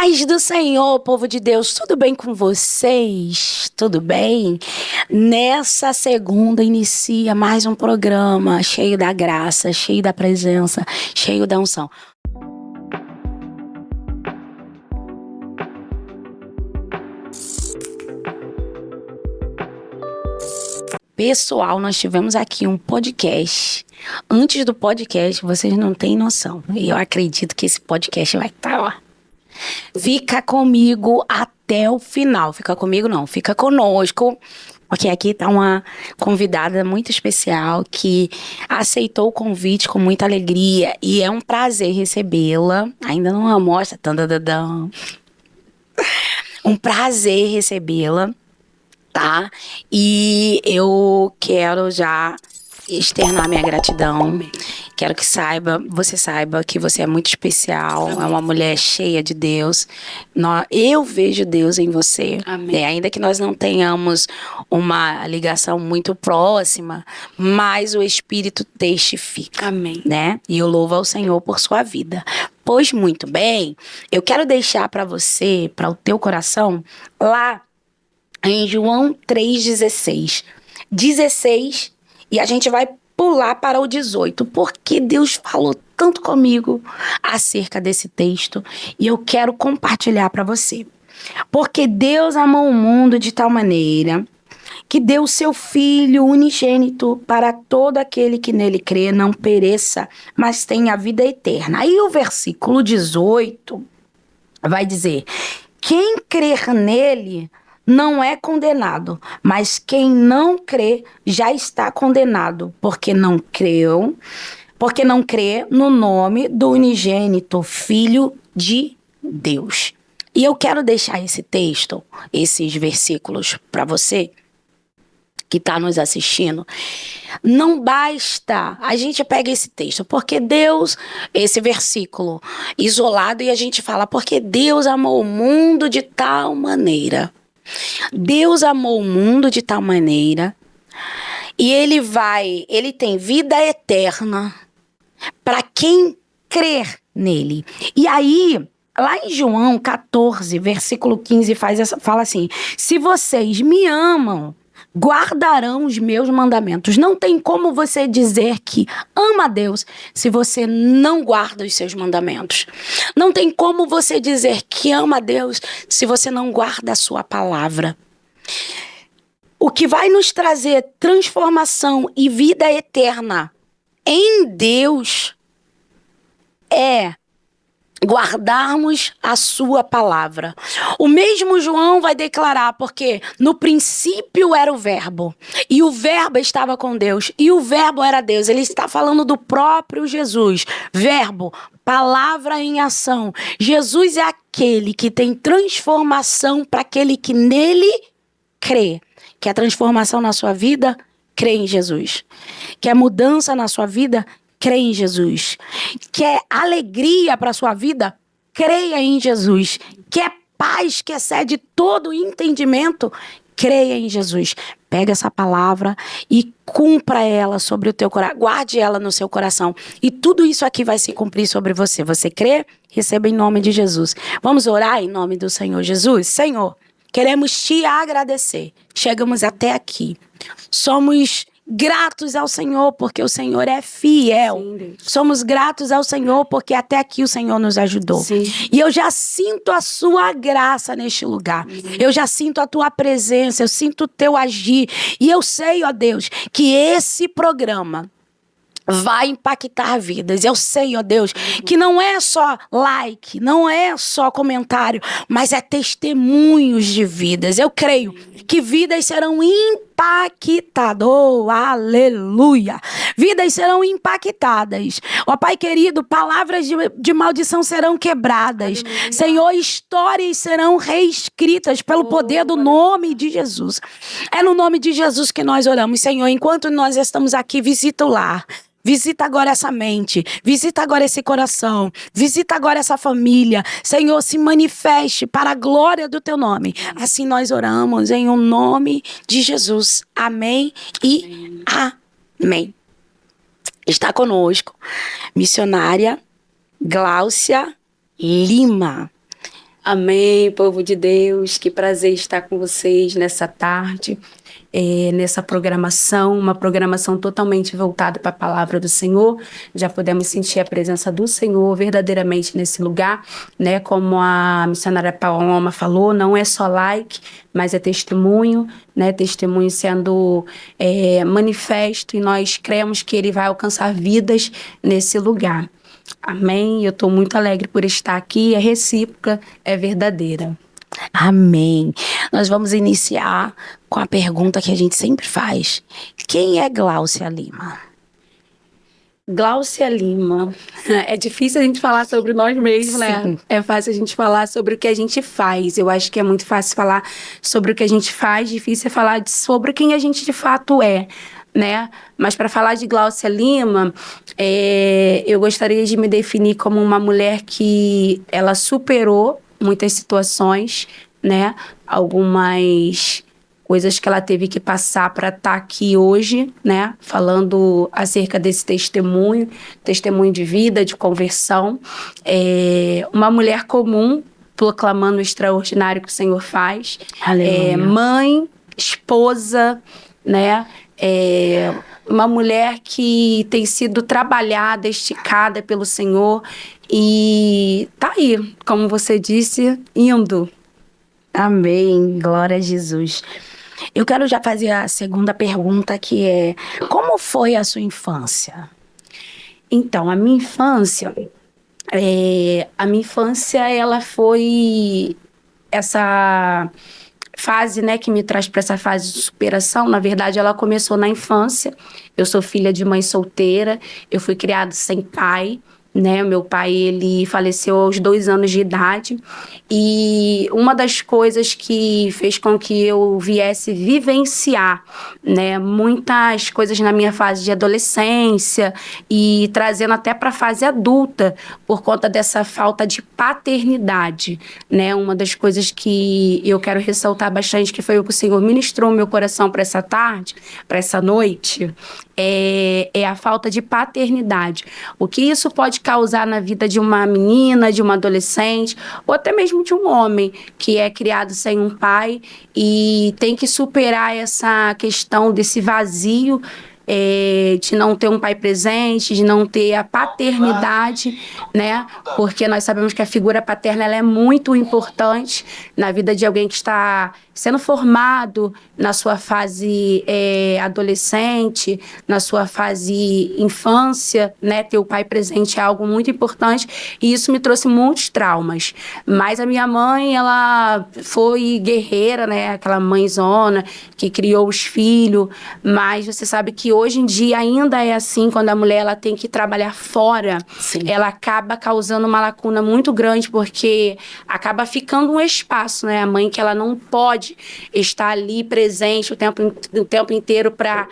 Paz do Senhor, povo de Deus, tudo bem com vocês? Tudo bem? Nessa segunda inicia mais um programa cheio da graça, cheio da presença, cheio da unção. Pessoal, nós tivemos aqui um podcast. Antes do podcast, vocês não têm noção. E eu acredito que esse podcast vai estar, ó. Fica comigo até o final. Fica comigo não, fica conosco. Porque aqui tá uma convidada muito especial que aceitou o convite com muita alegria. E é um prazer recebê-la. Ainda não amostra. Um prazer recebê-la. Tá? E eu quero já externar minha gratidão. Quero que você saiba que você é muito especial. É uma mulher cheia de Deus. Eu vejo Deus em você. Ainda que nós não tenhamos uma ligação muito próxima, mas o Espírito testifica. Amém. Né? E eu louvo ao Senhor por sua vida. Pois muito bem, eu quero deixar para você, para o teu coração, lá em João 3,16. 16, e a gente vai pular para o 18, porque Deus falou tanto comigo acerca desse texto, e eu quero compartilhar para você. Porque Deus amou o mundo de tal maneira que deu o seu Filho unigênito para todo aquele que nele crê, não pereça, mas tenha a vida eterna. Aí o versículo 18 vai dizer: quem crer nele não é condenado, mas quem não crê já está condenado, porque não crê no nome do unigênito Filho de Deus. E eu quero deixar esse texto, esses versículos para você que está nos assistindo. Não basta a gente pega esse texto, porque Deus, esse versículo isolado, e a gente fala, porque Deus amou o mundo de tal maneira. Deus amou o mundo de tal maneira e ele tem vida eterna para quem crer nele. E aí, lá em João 14, versículo 15, fala assim: se vocês me amam, guardarão os meus mandamentos. Não tem como você dizer que ama a Deus se você não guarda os seus mandamentos. Não tem como você dizer que ama a Deus se você não guarda a sua palavra. O que vai nos trazer transformação e vida eterna em Deus é guardarmos a sua palavra. O mesmo João vai declarar, porque no princípio era o verbo, e o verbo estava com Deus, e o verbo era Deus. Ele está falando do próprio Jesus. Verbo, palavra em ação. Jesus é aquele que tem transformação para aquele que nele crê. Quer transformação na sua vida? Crê em Jesus. Quer mudança na sua vida? Crê em Jesus. Quer alegria para a sua vida? Creia em Jesus. Quer paz que excede todo entendimento? Creia em Jesus. Pega essa palavra e cumpra ela sobre o teu coração. Guarde ela no seu coração. E tudo isso aqui vai se cumprir sobre você. Você crê? Receba em nome de Jesus. Vamos orar em nome do Senhor Jesus? Senhor, queremos te agradecer. Chegamos até aqui. Somos gratos ao Senhor, porque o Senhor é fiel. Sim, somos gratos ao Senhor, porque até aqui o Senhor nos ajudou. Sim. E eu já sinto a sua graça neste lugar. Eu já sinto a tua presença, eu sinto o teu agir. E eu sei, ó Deus, que esse programa vai impactar vidas. Eu sei, ó Deus, que não é só like, não é só comentário, mas é testemunhos de vidas. Eu creio que vidas serão impactadas. Oh, aleluia! Vidas serão impactadas. Ó Pai querido, palavras de maldição serão quebradas. Aleluia. Senhor, histórias serão reescritas pelo poder do nome de Jesus. É no nome de Jesus que nós oramos. Senhor, enquanto nós estamos aqui, visita o lar. Visita agora essa mente, visita agora esse coração, visita agora essa família. Senhor, se manifeste para a glória do teu nome. Assim nós oramos em o nome de Jesus. Amém e amém. Está conosco missionária Gláucia Lima. Amém, povo de Deus, que prazer estar com vocês nessa tarde, nessa programação, uma programação totalmente voltada para a palavra do Senhor. Já podemos sentir a presença do Senhor verdadeiramente nesse lugar, né? Como a missionária Paloma falou, não é só like, mas é testemunho, né? Testemunho sendo manifesto, e nós cremos que ele vai alcançar vidas nesse lugar. Amém. Eu estou muito alegre por estar aqui. É recíproca, é verdadeira. Amém. Nós vamos iniciar com a pergunta que a gente sempre faz. Quem é Gláucia Lima? Gláucia Lima. É difícil a gente falar sobre nós mesmos, né? Sim. É fácil a gente falar sobre o que a gente faz. Eu acho que é muito fácil falar sobre o que a gente faz, difícil é falar sobre quem a gente de fato é, né? Mas para falar de Gláucia Lima, eu gostaria de me definir como uma mulher que ela superou muitas situações, né? Algumas coisas que ela teve que passar para estar aqui hoje, né? Falando acerca desse testemunho de vida, de conversão. Uma mulher comum, proclamando o extraordinário que o Senhor faz. Aleluia. Mãe, esposa, né? Uma mulher que tem sido trabalhada, esticada pelo Senhor e tá aí, como você disse, indo. Amém. Glória a Jesus. Eu quero já fazer a segunda pergunta, que é: como foi a sua infância? Então, a minha infância, ela foi essa fase, né, que me traz para essa fase de superação. Na verdade, ela começou na infância. Eu sou filha de mãe solteira, eu fui criada sem pai, né? Meu pai, ele faleceu aos 2 anos de idade, e uma das coisas que fez com que eu viesse vivenciar, né, muitas coisas na minha fase de adolescência e trazendo até para a fase adulta, por conta dessa falta de paternidade, né? Uma das coisas que eu quero ressaltar bastante, que foi o que o Senhor ministrou no meu coração para essa tarde, para essa noite, é a falta de paternidade. O que isso pode causar na vida de uma menina, de uma adolescente, ou até mesmo de um homem que é criado sem um pai e tem que superar essa questão desse vazio, de não ter um pai presente, de não ter a paternidade, né? Porque nós sabemos que a figura paterna, ela é muito importante na vida de alguém que está sendo formado na sua fase adolescente, na sua fase infância, né? Ter o pai presente é algo muito importante, e isso me trouxe muitos traumas. Mas a minha mãe, ela foi guerreira, né? Aquela mãezona que criou os filhos, mas você sabe que hoje em dia ainda é assim. Quando a mulher ela tem que trabalhar fora, Sim. ela acaba causando uma lacuna muito grande, porque acaba ficando um espaço, né? A mãe que ela não pode estar ali presente o tempo inteiro para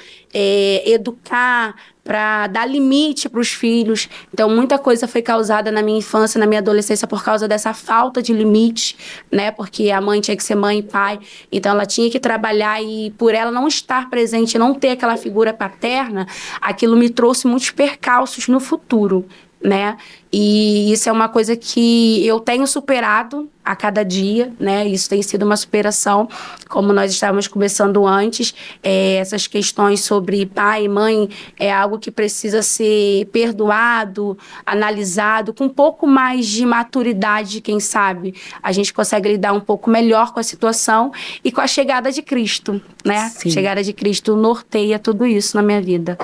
educar, para dar limite para os filhos. Então, muita coisa foi causada na minha infância, na minha adolescência, por causa dessa falta de limite, né? Porque a mãe tinha que ser mãe e pai, então ela tinha que trabalhar, e por ela não estar presente, não ter aquela figura paterna, aquilo me trouxe muitos percalços no futuro, né? E isso é uma coisa que eu tenho superado a cada dia, né? Isso tem sido uma superação, como nós estávamos conversando antes. Essas questões sobre pai e mãe é algo que precisa ser perdoado, analisado, com um pouco mais de maturidade, quem sabe a gente consegue lidar um pouco melhor com a situação, e com a chegada de Cristo, né? Sim. A chegada de Cristo norteia tudo isso na minha vida.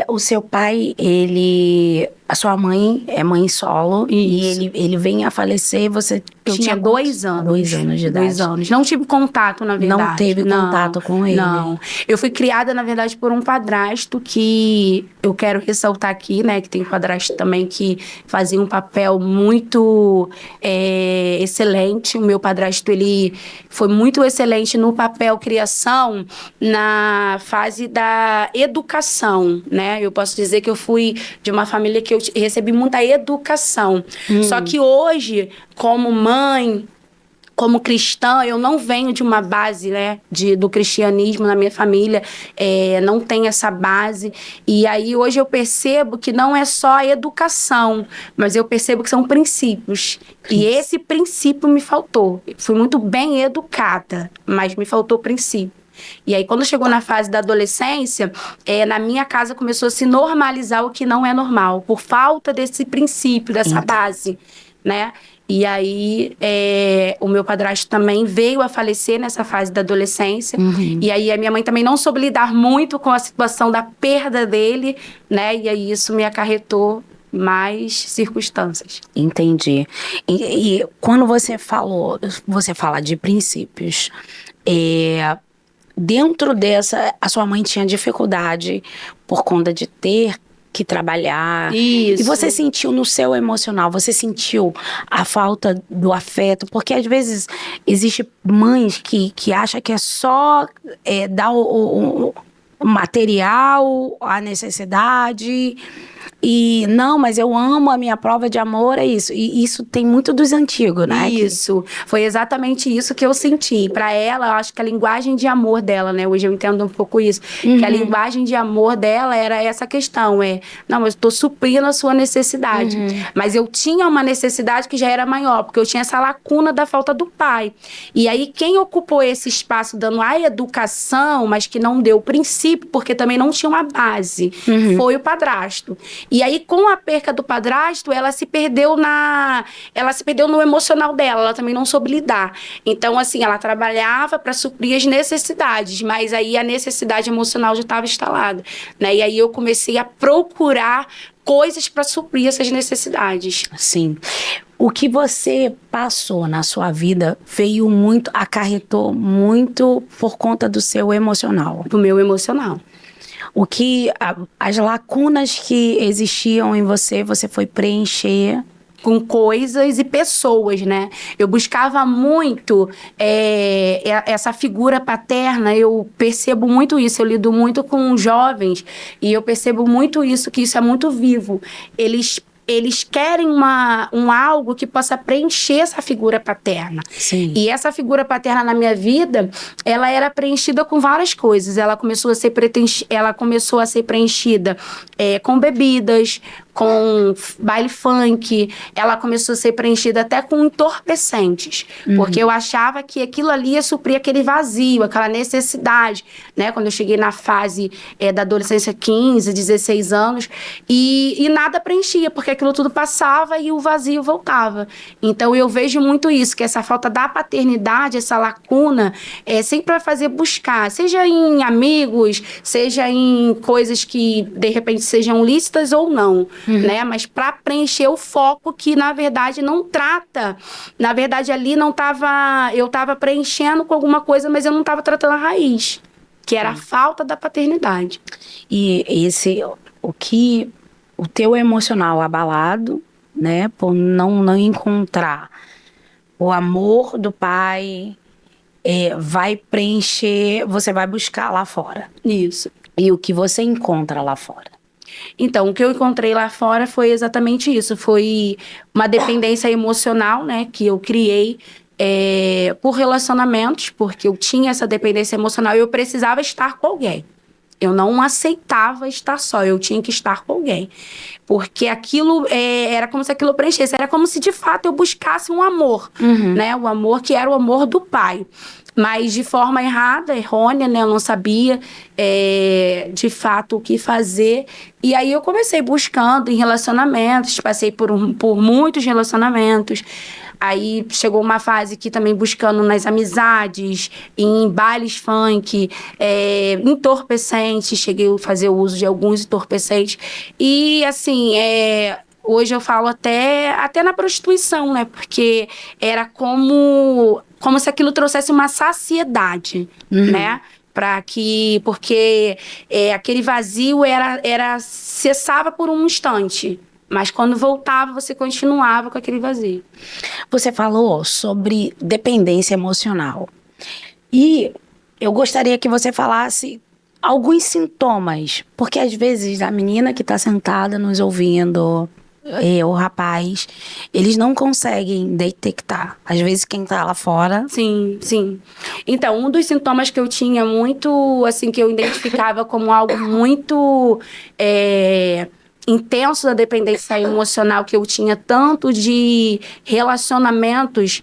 O seu pai, a sua mãe é mãe solo, Isso. e ele vem a falecer, você Eu tinha 2 anos. 2 anos de idade. 2 anos. Não tive contato, na verdade. Não teve contato com ele. Não. Eu fui criada, na verdade, por um padrasto que eu quero ressaltar aqui, né? Que tem um padrasto também que fazia um papel muito excelente. O meu padrasto, ele foi muito excelente no papel criação, na fase da educação, né? Eu posso dizer que eu fui de uma família que eu recebi muita educação. Só que hoje, como mãe, como cristã, eu não venho de uma base, né, do cristianismo na minha família, não tem essa base. E aí hoje eu percebo que não é só a educação, mas eu percebo que são princípios. E esse princípio me faltou. Fui muito bem educada, mas me faltou princípio. E aí, quando chegou na fase da adolescência, na minha casa começou a se normalizar o que não é normal, por falta desse princípio, dessa base, né? E aí, o meu padrasto também veio a falecer nessa fase da adolescência. Uhum. E aí, a minha mãe também não soube lidar muito com a situação da perda dele, né? E aí, isso me acarretou mais circunstâncias. Entendi. E quando você fala de princípios, dentro dessa, a sua mãe tinha dificuldade por conta de ter que trabalhar. Isso. E você sentiu no seu emocional, você sentiu a falta do afeto? Porque às vezes existe mães que acham que é só dar o material, a necessidade. E não, mas eu amo, a minha prova de amor é isso. E isso tem muito dos antigos, né? Isso, foi exatamente isso que eu senti. Para ela, eu acho que a linguagem de amor dela, né? Hoje eu entendo um pouco isso. Que a linguagem de amor dela era essa questão, não, eu estou suprindo a sua necessidade. Mas eu tinha uma necessidade que já era maior, porque eu tinha essa lacuna da falta do pai. E aí, quem ocupou esse espaço dando a educação, mas que não deu o princípio, porque também não tinha uma base, foi o padrasto. E aí, com a perca do padrasto, ela se perdeu no emocional dela, ela também não soube lidar. Então, assim, ela trabalhava para suprir as necessidades, mas aí a necessidade emocional já estava instalada, né? E aí eu comecei a procurar coisas para suprir essas necessidades. Sim. O que você passou na sua vida acarretou muito por conta do seu emocional. Do meu emocional. As lacunas que existiam em você foi preencher com coisas e pessoas, né? Eu buscava muito essa figura paterna, eu percebo muito isso, eu lido muito com jovens e eu percebo muito isso, que isso é muito vivo. Eles querem algo que possa preencher essa figura paterna. Sim. E essa figura paterna na minha vida, ela era preenchida com várias coisas. Ela começou a ser preenchida com bebidas, com baile funk, ela começou a ser preenchida até com entorpecentes, porque eu achava que aquilo ali ia suprir aquele vazio, aquela necessidade, né? Quando eu cheguei na fase da adolescência, 15, 16 anos, e nada preenchia, porque aquilo tudo passava e o vazio voltava. Então eu vejo muito isso, que essa falta da paternidade, essa lacuna, sempre vai fazer buscar, seja em amigos, seja em coisas que de repente sejam lícitas ou não. Né? Mas para preencher o foco que, na verdade, não trata. Na verdade, ali eu estava preenchendo com alguma coisa, mas eu não estava tratando a raiz, que era a falta da paternidade. E o teu emocional abalado, né, por não encontrar o amor do pai, vai preencher, você vai buscar lá fora. Isso. E o que você encontra lá fora? Então, o que eu encontrei lá fora foi exatamente isso. Foi uma dependência emocional, né? Que eu criei por relacionamentos, porque eu tinha essa dependência emocional e eu precisava estar com alguém. Eu não aceitava estar só, eu tinha que estar com alguém. Porque aquilo era como se aquilo preenchesse. Era como se, de fato, eu buscasse um amor, né? O amor que era o amor do pai. Mas de forma errada, errônea, né? Eu não sabia, de fato, o que fazer. E aí eu comecei buscando em relacionamentos, passei por muitos relacionamentos. Aí chegou uma fase que também buscando nas amizades, em bailes funk, entorpecentes, cheguei a fazer uso de alguns entorpecentes. E, assim, hoje eu falo até na prostituição, né? Porque era como se aquilo trouxesse uma saciedade, né? Porque aquele vazio cessava por um instante. Mas quando voltava, você continuava com aquele vazio. Você falou sobre dependência emocional. E eu gostaria que você falasse alguns sintomas. Porque às vezes a menina que está sentada nos ouvindo, o rapaz, eles não conseguem detectar. Às vezes quem tá lá fora... Sim, sim. Então, um dos sintomas que eu tinha muito, assim, que eu identificava como algo muito intenso da dependência emocional que eu tinha, tanto de relacionamentos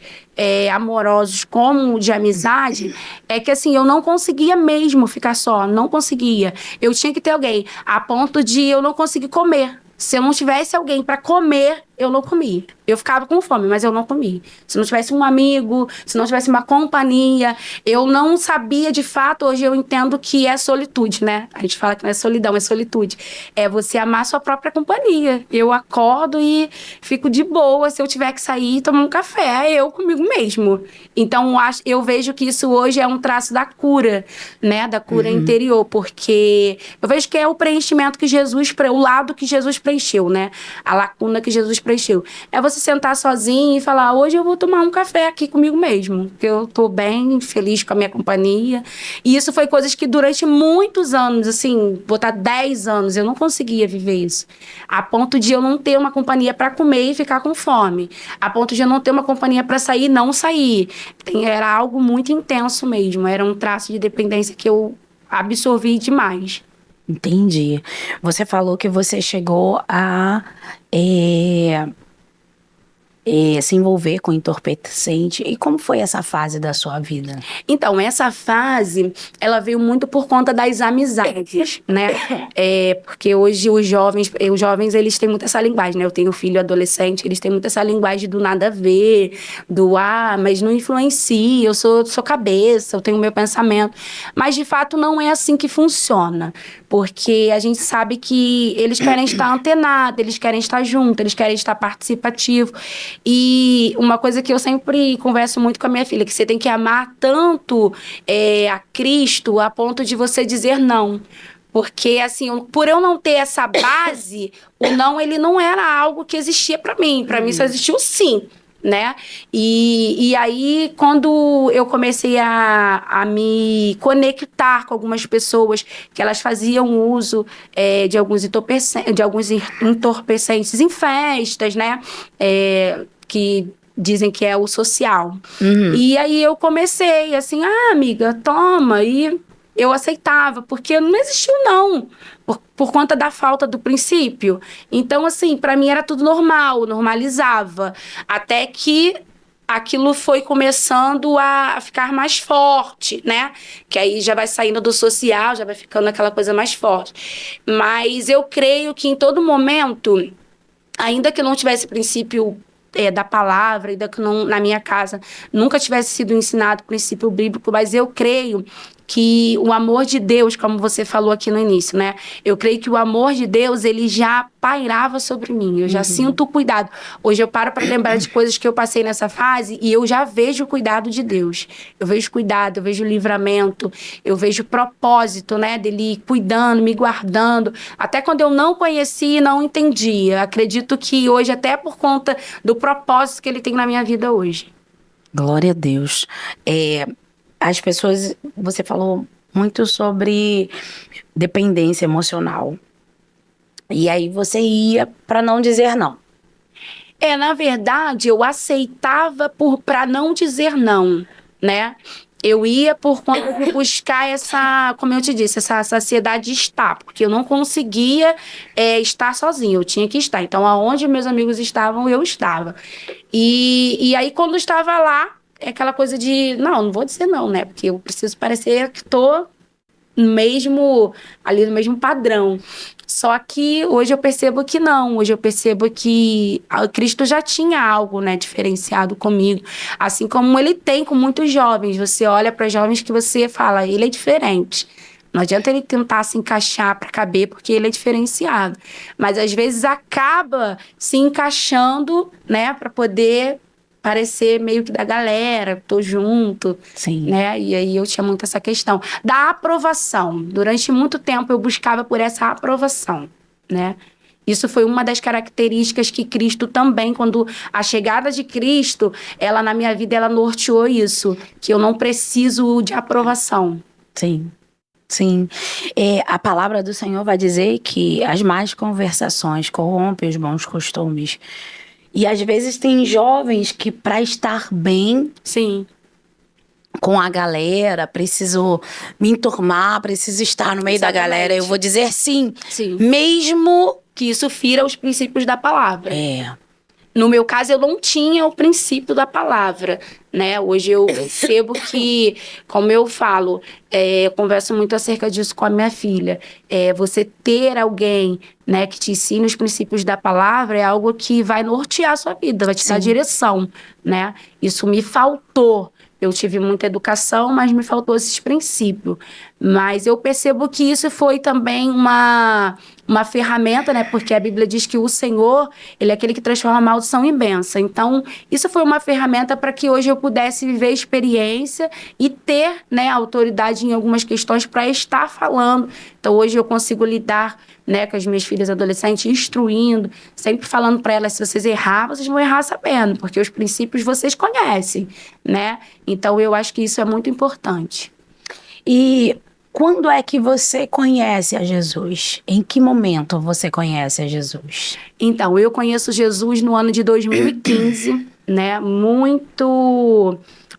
amorosos como de amizade, é que, assim, eu não conseguia mesmo ficar só, não conseguia. Eu tinha que ter alguém, a ponto de eu não conseguir comer. Se eu não tivesse alguém para comer, eu não comi. Eu ficava com fome, mas eu não comi. Se não tivesse um amigo, se não tivesse uma companhia, eu não sabia de fato. Hoje eu entendo que é solitude, né? A gente fala que não é solidão, é solitude. É você amar sua própria companhia. Eu acordo e fico de boa. Se eu tiver que sair e tomar um café, é eu comigo mesmo. Então eu vejo que isso hoje é um traço da cura, né? Da cura interior, porque eu vejo que é o preenchimento que Jesus, o lado que Jesus preencheu, né? A lacuna que Jesus preencheu. É você sentar sozinho e falar, hoje eu vou tomar um café aqui comigo mesmo, porque eu tô bem feliz com a minha companhia. E isso foi coisas que durante muitos anos, assim, botar 10 anos, eu não conseguia viver isso. A ponto de eu não ter uma companhia para comer e ficar com fome. A ponto de eu não ter uma companhia para sair e não sair. Era algo muito intenso mesmo. Era um traço de dependência que eu absorvi demais. Entendi. Você falou que você chegou a se envolver com entorpecente. E como foi essa fase da sua vida? Então, essa fase, ela veio muito por conta das amizades, né? Porque hoje os jovens, eles têm muito essa linguagem, né? Eu tenho filho adolescente, eles têm muito essa linguagem do nada a ver, mas não influencia, eu sou cabeça, eu tenho o meu pensamento. Mas, de fato, não é assim que funciona. Porque a gente sabe que eles querem estar antenados, eles querem estar juntos, eles querem estar participativos. E uma coisa que eu sempre converso muito com a minha filha, que você tem que amar tanto a Cristo a ponto de você dizer não. Porque, assim, por eu não ter essa base, o não, ele não era algo que existia para mim. Para mim só existiu o sim, né? E aí, quando eu comecei a me conectar com algumas pessoas que elas faziam uso de alguns entorpecentes em festas, né? Que dizem que é o social. E aí eu comecei assim, amiga, toma. E eu aceitava, porque não existiu não, por conta da falta do princípio. Então, assim, para mim era tudo normal, normalizava. Até que aquilo foi começando a ficar mais forte, né? Que aí já vai saindo do social, já vai ficando aquela coisa mais forte. Mas eu creio que em todo momento, ainda que eu não tivesse princípio da palavra, ainda que não, na minha casa nunca tivesse sido ensinado o princípio bíblico, mas eu creio que o amor de Deus, como você falou aqui no início, né? Eu creio que o amor de Deus, ele já pairava sobre mim. Eu já sinto o cuidado. Hoje eu paro para lembrar de coisas que eu passei nessa fase e eu já vejo o cuidado de Deus. Eu vejo cuidado, eu vejo livramento, eu vejo propósito, né? Dele cuidando, me guardando. Até quando eu não conhecia e não entendia. Acredito que hoje, até por conta do propósito que ele tem na minha vida hoje. Glória a Deus. As pessoas, você falou muito sobre dependência emocional. E aí você ia para não dizer não. Na verdade, eu aceitava para não dizer não, né? Eu ia por conta de buscar essa, como eu te disse, essa saciedade de estar, porque eu não conseguia estar sozinha, eu tinha que estar. Então, aonde meus amigos estavam, eu estava. E aí, quando estava lá, é aquela coisa de, não vou dizer não, né? Porque eu preciso parecer que estou ali no mesmo padrão. Só que hoje eu percebo que não. Hoje eu percebo que Cristo já tinha algo, né, diferenciado comigo. Assim como ele tem com muitos jovens. Você olha para jovens que você fala, ele é diferente. Não adianta ele tentar se encaixar para caber, porque ele é diferenciado. Mas às vezes acaba se encaixando, né, para poder parecer meio que da galera, tô junto. Sim. Né? E aí eu tinha muito essa questão da aprovação. Durante muito tempo eu buscava por essa aprovação, né? Isso foi uma das características que Cristo também, quando a chegada de Cristo, ela na minha vida, ela norteou isso, que eu não preciso de aprovação. Sim. Sim. A palavra do Senhor vai dizer que as más conversações corrompem os bons costumes. E às vezes tem jovens que, para estar bem Sim, com a galera, preciso me enturmar, preciso estar no meio da galera, eu vou dizer sim. sim. Mesmo. Que isso fira os princípios da palavra. É. No meu caso, eu não tinha o princípio da palavra, né? Hoje eu percebo que, como eu falo, eu converso muito acerca disso com a minha filha. Você ter alguém, né, que te ensine os princípios da palavra é algo que vai nortear a sua vida, vai te dar direção, né? Isso me faltou. Eu tive muita educação, mas me faltou esses princípios. Mas eu percebo que isso foi também uma ferramenta, né? Porque a Bíblia diz que o Senhor, ele é aquele que transforma a maldição em bênção. Então, isso foi uma ferramenta para que hoje eu pudesse viver experiência e ter, né, autoridade em algumas questões para estar falando. Então, hoje eu consigo lidar, né, com as minhas filhas adolescentes, instruindo, sempre falando para elas, se vocês errar, vocês vão errar sabendo, porque os princípios vocês conhecem, né? Então, eu acho que isso é muito importante. E quando é que você conhece a Jesus? Em que momento você conhece a Jesus? Então, eu conheço Jesus no ano de 2015, né?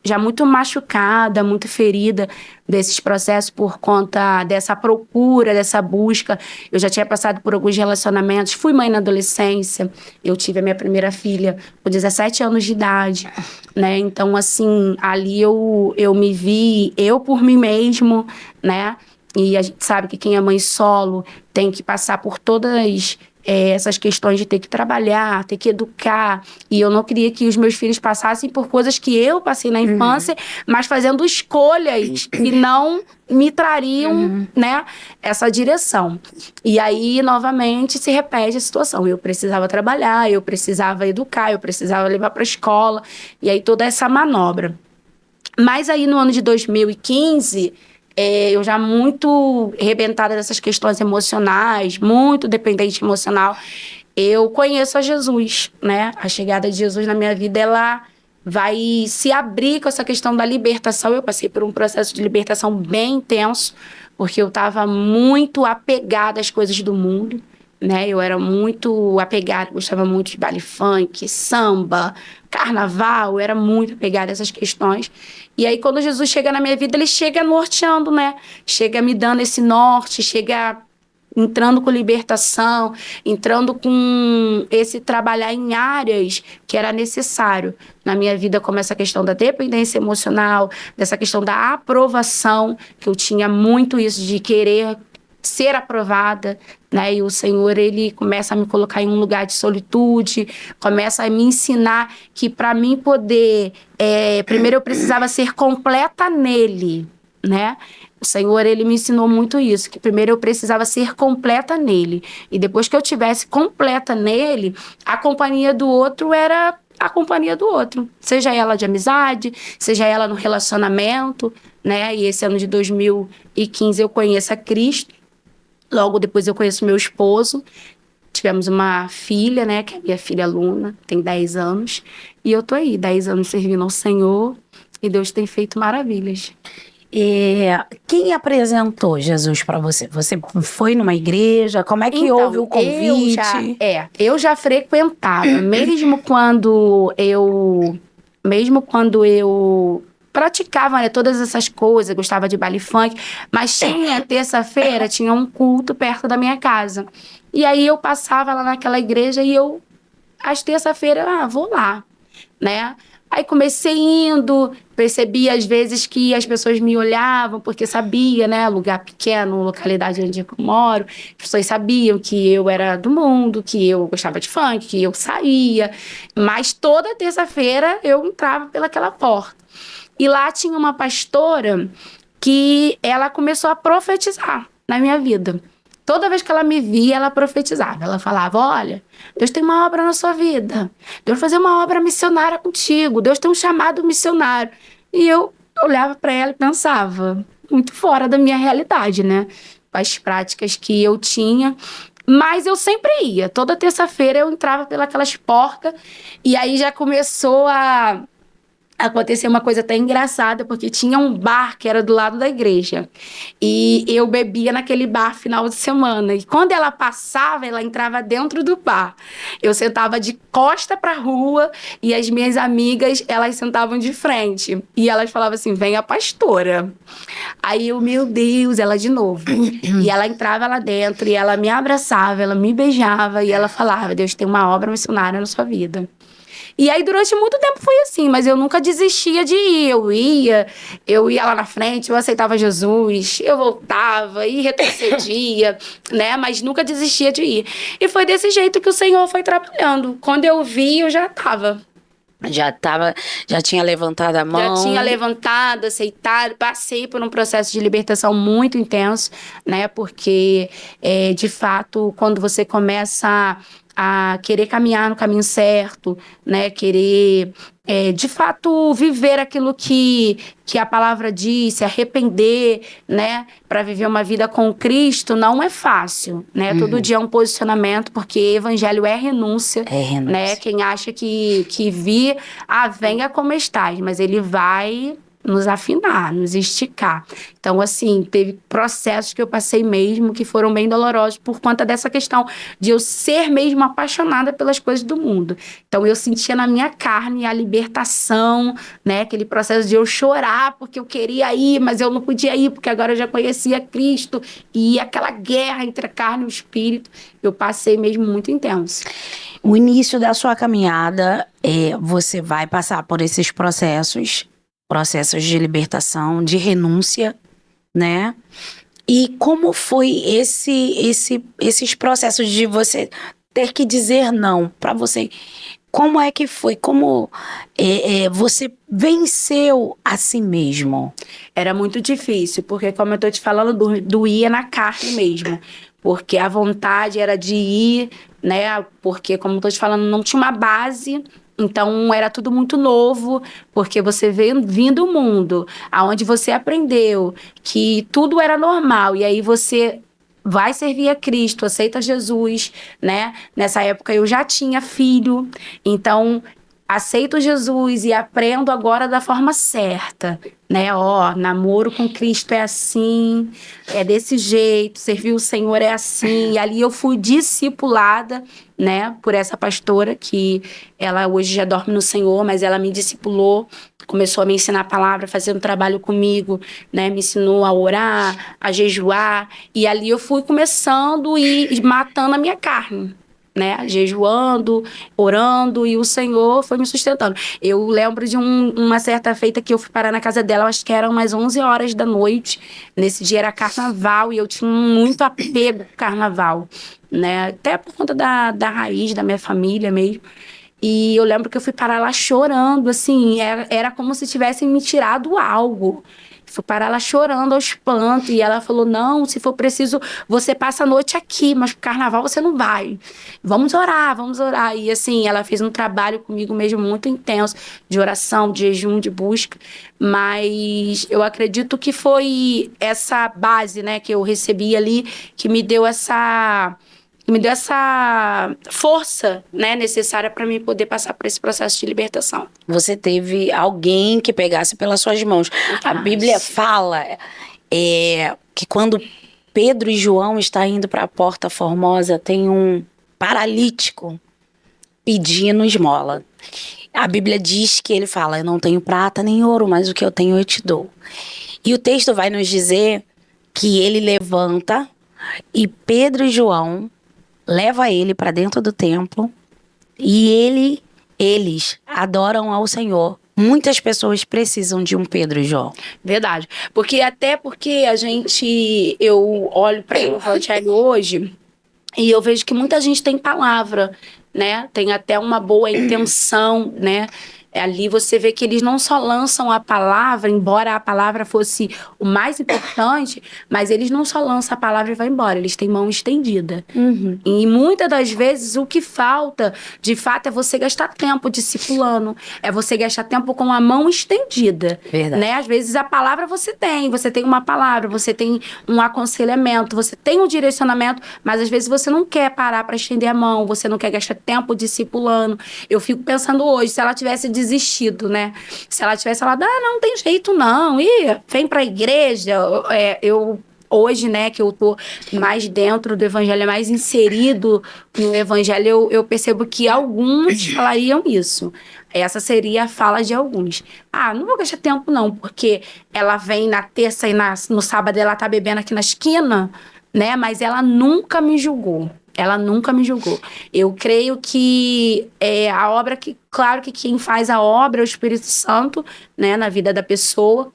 Já muito machucada, muito ferida desses processos por conta dessa procura, dessa busca. Eu já tinha passado por alguns relacionamentos, fui mãe na adolescência, eu tive a minha primeira filha com 17 anos de idade, né? Então, assim, ali eu me vi, eu por mim mesmo, né? E a gente sabe que quem é mãe solo tem que passar por todas essas questões de ter que trabalhar, ter que educar. E eu não queria que os meus filhos passassem por coisas que eu passei na infância, mas fazendo escolhas que não me trariam, né, essa direção. E aí, novamente, se repete a situação. Eu precisava trabalhar, eu precisava educar, eu precisava levar para a escola. E aí, toda essa manobra. Mas aí, no ano de 2015... eu já muito arrebentada dessas questões emocionais, muito dependente emocional, eu conheço a Jesus, né? A chegada de Jesus na minha vida, ela vai se abrir com essa questão da libertação. Eu passei por um processo de libertação bem intenso, porque eu estava muito apegada às coisas do mundo, né? Eu era muito apegada, gostava muito de baile funk, samba, carnaval, eu era muito apegada a essas questões. E aí, quando Jesus chega na minha vida, ele chega norteando, né? Chega me dando esse norte, chega entrando com libertação, entrando com esse trabalhar em áreas que era necessário na minha vida, como essa questão da dependência emocional, dessa questão da aprovação, que eu tinha muito isso de querer ser aprovada, né? E o Senhor, ele começa a me colocar em um lugar de solitude, começa a me ensinar que para mim poder, primeiro eu precisava ser completa nele, né? O Senhor, ele me ensinou muito isso, que primeiro eu precisava ser completa nele. E depois que eu tivesse completa nele, a companhia do outro era a companhia do outro. Seja ela de amizade, seja ela no relacionamento, né? E esse ano de 2015 eu conheço a Cristo. Logo depois eu conheço meu esposo. Tivemos uma filha, né? Que é a minha filha Luna, tem 10 anos. E eu tô aí, 10 anos servindo ao Senhor. E Deus tem feito maravilhas. Quem apresentou Jesus para você? Você foi numa igreja? Como é que Então, houve o convite? Eu já frequentava, mesmo quando eu praticava, né, todas essas coisas, gostava de baile funk, mas terça-feira, tinha um culto perto da minha casa. E aí eu passava lá naquela igreja e às terça-feiras, vou lá, né? Aí comecei indo, percebi às vezes que as pessoas me olhavam, porque sabia, né, lugar pequeno, localidade onde eu moro, as pessoas sabiam que eu era do mundo, que eu gostava de funk, que eu saía, mas toda terça-feira eu entrava pelaquela porta. E lá tinha uma pastora que ela começou a profetizar na minha vida. Toda vez que ela me via, ela profetizava. Ela falava, olha, Deus tem uma obra na sua vida. Deus vai fazer uma obra missionária contigo. Deus tem um chamado missionário. E eu olhava para ela e pensava, muito fora da minha realidade, né? As práticas que eu tinha. Mas eu sempre ia. Toda terça-feira eu entrava pelas portas. E aí já começou a aconteceu uma coisa até engraçada, porque tinha um bar que era do lado da igreja. E eu bebia naquele bar final de semana. E quando ela passava, ela entrava dentro do bar. Eu sentava de costa pra rua e as minhas amigas, elas sentavam de frente. E elas falavam assim, vem a pastora. Aí eu, meu Deus, ela de novo. E ela entrava lá dentro e ela me abraçava, ela me beijava e ela falava, Deus tem uma obra missionária na sua vida. E aí, durante muito tempo foi assim, mas eu nunca desistia de ir. Eu ia lá na frente, eu aceitava Jesus, eu voltava e retrocedia, né? Mas nunca desistia de ir. E foi desse jeito que o Senhor foi trabalhando. Quando eu vi, eu já estava. Já tinha levantado a mão. Já tinha levantado, aceitado, passei por um processo de libertação muito intenso, né? Porque, de fato, quando você começa a querer caminhar no caminho certo, né? Querer, de fato, viver aquilo que a palavra diz, se arrepender, né? Para viver uma vida com Cristo, não é fácil, né? Todo dia é um posicionamento, porque evangelho é renúncia, né? Quem acha que venha como estás, mas ele vai nos afinar, nos esticar. Então, assim, teve processos que eu passei mesmo que foram bem dolorosos por conta dessa questão de eu ser mesmo apaixonada pelas coisas do mundo. Então, eu sentia na minha carne a libertação, né? Aquele processo de eu chorar porque eu queria ir, mas eu não podia ir porque agora eu já conhecia Cristo. E aquela guerra entre a carne e o espírito, eu passei mesmo muito intenso. O início da sua caminhada, você vai passar por esses processos de libertação, de renúncia, né? E como foi esses processos de você ter que dizer não para você? Como é que foi? Como você venceu a si mesmo? Era muito difícil, porque como eu tô te falando, doía na carne mesmo. Porque a vontade era de ir, né? Porque, como eu tô te falando, não tinha uma base. Então, era tudo muito novo, porque você veio vindo do mundo, aonde você aprendeu que tudo era normal. E aí você vai servir a Cristo, aceita Jesus, né? Nessa época eu já tinha filho, então aceito Jesus e aprendo agora da forma certa, né? Namoro com Cristo é assim, é desse jeito, servir o Senhor é assim. E ali eu fui discipulada, né? Por essa pastora que ela hoje já dorme no Senhor, mas ela me discipulou, começou a me ensinar a palavra, fazendo trabalho comigo, né? Me ensinou a orar, a jejuar. E ali eu fui começando e matando a minha carne, né, jejuando, orando, e o Senhor foi me sustentando. Eu lembro de uma certa feita que eu fui parar na casa dela, acho que eram umas 11 horas da noite. Nesse dia era carnaval e eu tinha muito apego com carnaval, né, até por conta da raiz da minha família mesmo. E eu lembro que eu fui parar lá chorando, assim, era como se tivessem me tirado algo. Fui parar lá chorando aos prantos. E ela falou, não, se for preciso, você passa a noite aqui, mas pro carnaval você não vai. Vamos orar, vamos orar. E assim, ela fez um trabalho comigo mesmo muito intenso, de oração, de jejum, de busca. Mas eu acredito que foi essa base, né, que eu recebi ali, que me deu essa força, né, necessária para mim poder passar por esse processo de libertação. Você teve alguém que pegasse pelas suas mãos. A Bíblia fala que quando Pedro e João estão indo para a Porta Formosa, tem um paralítico pedindo esmola. A Bíblia diz que ele fala, eu não tenho prata nem ouro, mas o que eu tenho eu te dou. E o texto vai nos dizer que ele levanta e Pedro e João leva ele para dentro do templo e eles adoram ao Senhor. Muitas pessoas precisam de um Pedro e João. Verdade. Porque eu olho para o Evangelho hoje e eu vejo que muita gente tem palavra, né? Tem até uma boa intenção, né? Ali você vê que eles não só lançam a palavra, embora a palavra fosse o mais importante, mas eles não só lançam a palavra e vão embora, eles têm mão estendida. Uhum. E muitas das vezes o que falta, de fato, é você gastar tempo discipulando, é você gastar tempo com a mão estendida. Verdade. Né? Às vezes a palavra você tem uma palavra, você tem um aconselhamento, você tem um direcionamento, mas às vezes você não quer parar para estender a mão, você não quer gastar tempo discipulando. Eu fico pensando hoje, se ela tivesse desistido, né? Se ela tivesse falado, não tem jeito não, vem pra igreja, eu... Hoje, né, que eu tô mais dentro do evangelho, mais inserido no evangelho, eu percebo que alguns falariam isso. Essa seria a fala de alguns. Não vou gastar tempo não, porque ela vem na terça e no sábado ela tá bebendo aqui na esquina, né, mas ela nunca me julgou. Ela nunca me julgou. Eu creio que a obra, claro que quem faz a obra é o Espírito Santo, né, na vida da pessoa.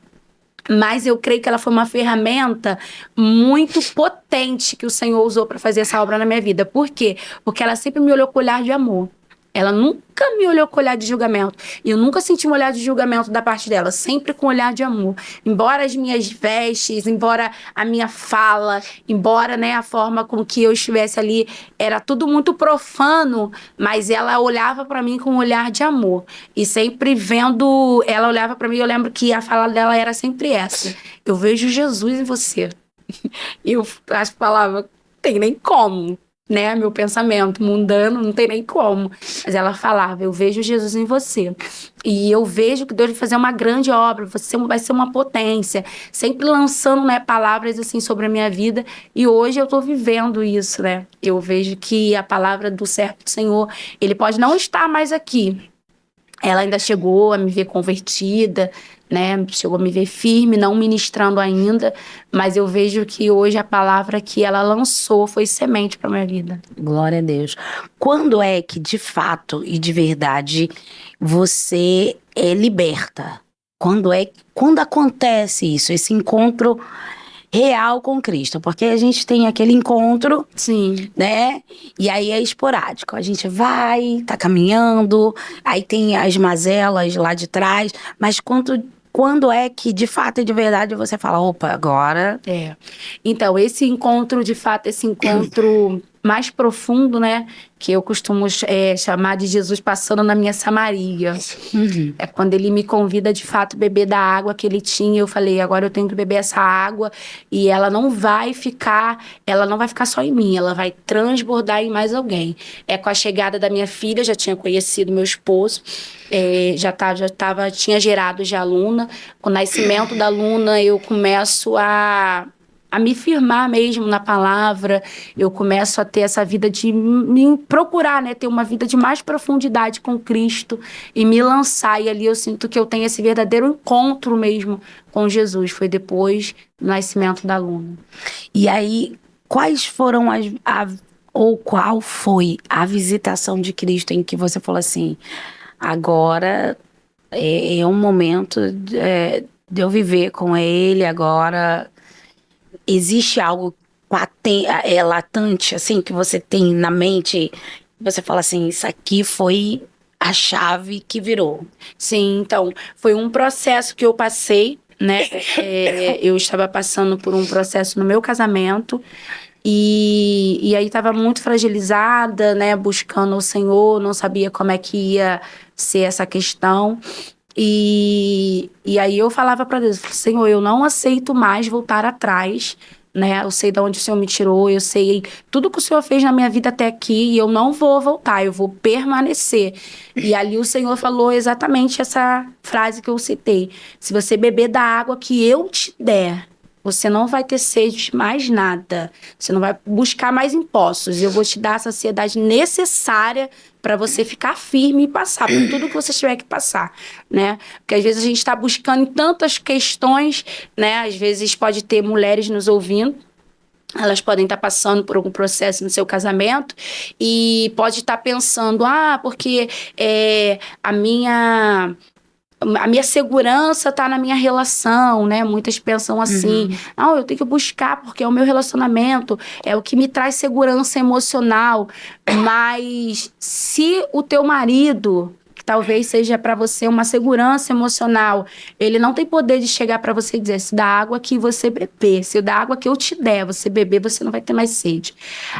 Mas eu creio que ela foi uma ferramenta muito potente que o Senhor usou para fazer essa obra na minha vida. Por quê? Porque ela sempre me olhou com olhar de amor. Ela nunca me olhou com olhar de julgamento. E eu nunca senti um olhar de julgamento da parte dela. Sempre com olhar de amor. Embora as minhas vestes, embora a minha fala, embora, né, a forma com que eu estivesse ali, era tudo muito profano, mas ela olhava para mim com um olhar de amor. E sempre vendo, ela olhava para mim, eu lembro que a fala dela era sempre essa: eu vejo Jesus em você. E eu falava, tem nem como, né? Meu pensamento mundano, não tem nem como. Mas ela falava, eu vejo Jesus em você. E eu vejo que Deus vai fazer uma grande obra, você vai ser uma potência. Sempre lançando, né, palavras assim sobre a minha vida. E hoje eu tô vivendo isso, né? Eu vejo que a palavra do servo do Senhor, ele pode não estar mais aqui. Ela ainda chegou a me ver convertida, né? Chegou a me ver firme, não ministrando ainda, mas eu vejo que hoje a palavra que ela lançou foi semente para minha vida. Glória a Deus. Quando é que, de fato e de verdade, você é liberta? Quando acontece isso, esse encontro real com Cristo? Porque a gente tem aquele encontro, sim, né? E aí é esporádico. A gente vai, tá caminhando, aí tem as mazelas lá de trás, mas quando é que, de fato e de verdade, você fala, opa, agora... Então, esse encontro, de fato, esse encontro mais profundo, né? Que eu costumo chamar de Jesus passando na minha Samaria. Uhum. É quando ele me convida, de fato, a beber da água que ele tinha. Eu falei, agora eu tenho que beber essa água e ela não vai ficar só em mim, ela vai transbordar em mais alguém. Com a chegada da minha filha, já tinha conhecido meu esposo, tinha gerado já a Luna. Com o nascimento da Luna, eu começo a me firmar mesmo na palavra, eu começo a ter essa vida de me procurar, né? Ter uma vida de mais profundidade com Cristo e me lançar. E ali eu sinto que eu tenho esse verdadeiro encontro mesmo com Jesus. Foi depois do nascimento da Luna. E aí, quais foram qual foi a visitação de Cristo em que você falou assim, agora é um momento de eu viver com Ele, agora... Existe algo latente, assim, que você tem na mente, você fala assim, isso aqui foi a chave que virou. Sim, então, foi um processo que eu passei, né? Eu estava passando por um processo no meu casamento, e aí estava muito fragilizada, né? Buscando o Senhor, não sabia como é que ia ser essa questão. E aí eu falava para Deus, Senhor, eu não aceito mais voltar atrás, né? Eu sei de onde o Senhor me tirou, eu sei tudo que o Senhor fez na minha vida até aqui, e eu não vou voltar, eu vou permanecer. E ali o Senhor falou exatamente essa frase que eu citei: se você beber da água que eu te der, você não vai ter sede de mais nada. Você não vai buscar mais impostos. Eu vou te dar a saciedade necessária para você ficar firme e passar por tudo que você tiver que passar, né? Porque às vezes a gente está buscando em tantas questões, né? Às vezes pode ter mulheres nos ouvindo, elas podem estar passando por algum processo no seu casamento e pode estar pensando, porque a minha segurança está na minha relação, né? Muitas pensam assim, não, eu tenho que buscar porque é o meu relacionamento, é o que me traz segurança emocional. Mas se o teu marido, que talvez seja para você uma segurança emocional, ele não tem poder de chegar para você e dizer, se da água que você beber, se da água que eu te der, você beber, você não vai ter mais sede.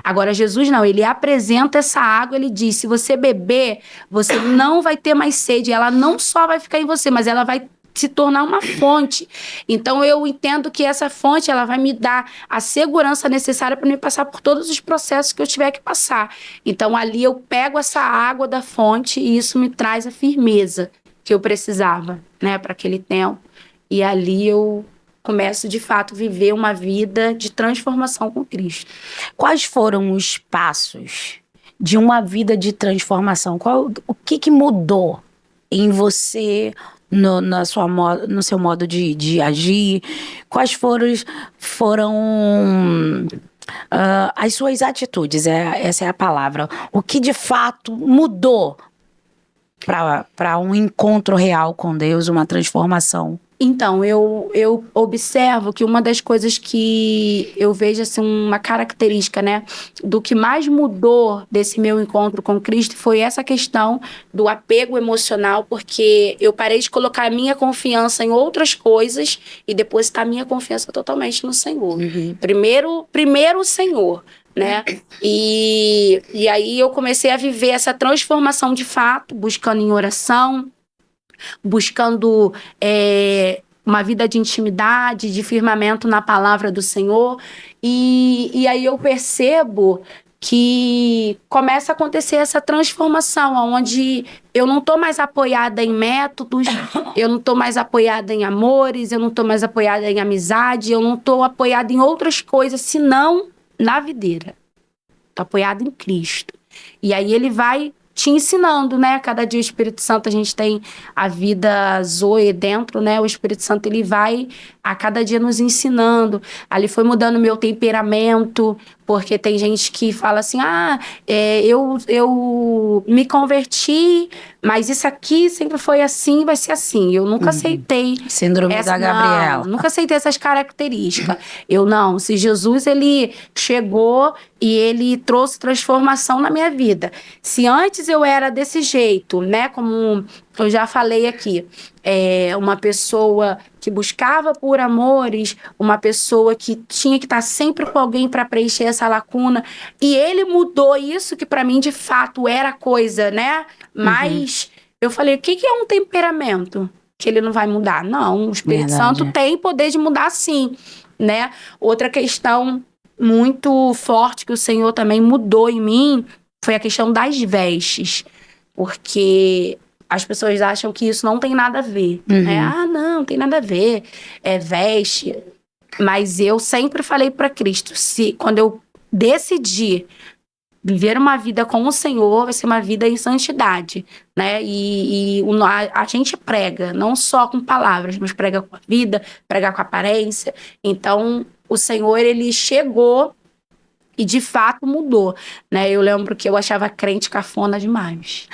Agora, Jesus não, ele apresenta essa água, ele diz, se você beber, você não vai ter mais sede, ela não só vai ficar em você, mas ela vai se tornar uma fonte. Então eu entendo que essa fonte ela vai me dar a segurança necessária para me passar por todos os processos que eu tiver que passar. Então ali eu pego essa água da fonte e isso me traz a firmeza, que eu precisava, né, para aquele tempo. E ali eu começo, de fato, viver uma vida de transformação com Cristo. Quais foram os passos de uma vida de transformação? O que mudou em você, no seu modo de agir? Quais foram as suas atitudes? Essa é a palavra. O que de fato mudou para um encontro real com Deus, uma transformação? Então, eu observo que uma das coisas que eu vejo, assim, uma característica, né, do que mais mudou desse meu encontro com Cristo foi essa questão do apego emocional, porque eu parei de colocar a minha confiança em outras coisas e depositar a minha confiança totalmente no Senhor. Uhum. Primeiro o Senhor, né? E aí eu comecei a viver essa transformação de fato, buscando em oração, buscando uma vida de intimidade, de firmamento na palavra do Senhor. E aí eu percebo que começa a acontecer essa transformação, onde eu não estou mais apoiada em métodos, eu não estou mais apoiada em amores, eu não estou mais apoiada em amizade, eu não estou apoiada em outras coisas, senão na videira. Estou apoiada em Cristo. E aí ele vai te ensinando, né? Cada dia o Espírito Santo, a gente tem a vida Zoe dentro, né? O Espírito Santo, ele vai a cada dia nos ensinando. Ali foi mudando meu temperamento, porque tem gente que fala assim, eu me converti, mas isso aqui sempre foi assim, vai ser assim. Eu nunca aceitei. Síndrome da Gabriela. Nunca aceitei essas características. Se Jesus, ele chegou e ele trouxe transformação na minha vida. Se antes eu era desse jeito, né, como eu já falei aqui, uma pessoa que buscava por amores, uma pessoa que tinha que estar sempre com alguém para preencher essa lacuna, e ele mudou isso, que para mim de fato era coisa, né? Mas eu falei, o que é um temperamento? Que ele não vai mudar? Não, o Espírito Santo tem poder de mudar, sim, né? Outra questão muito forte que o Senhor também mudou em mim foi a questão das vestes, porque as pessoas acham que isso não tem nada a ver, né? Não tem nada a ver, é veste. Mas eu sempre falei para Cristo, quando eu decidi viver uma vida com o Senhor, vai ser uma vida em santidade, né? A gente prega, não só com palavras, mas prega com a vida, prega com a aparência. Então, o Senhor, ele chegou e de fato mudou, né? Eu lembro que eu achava crente cafona demais.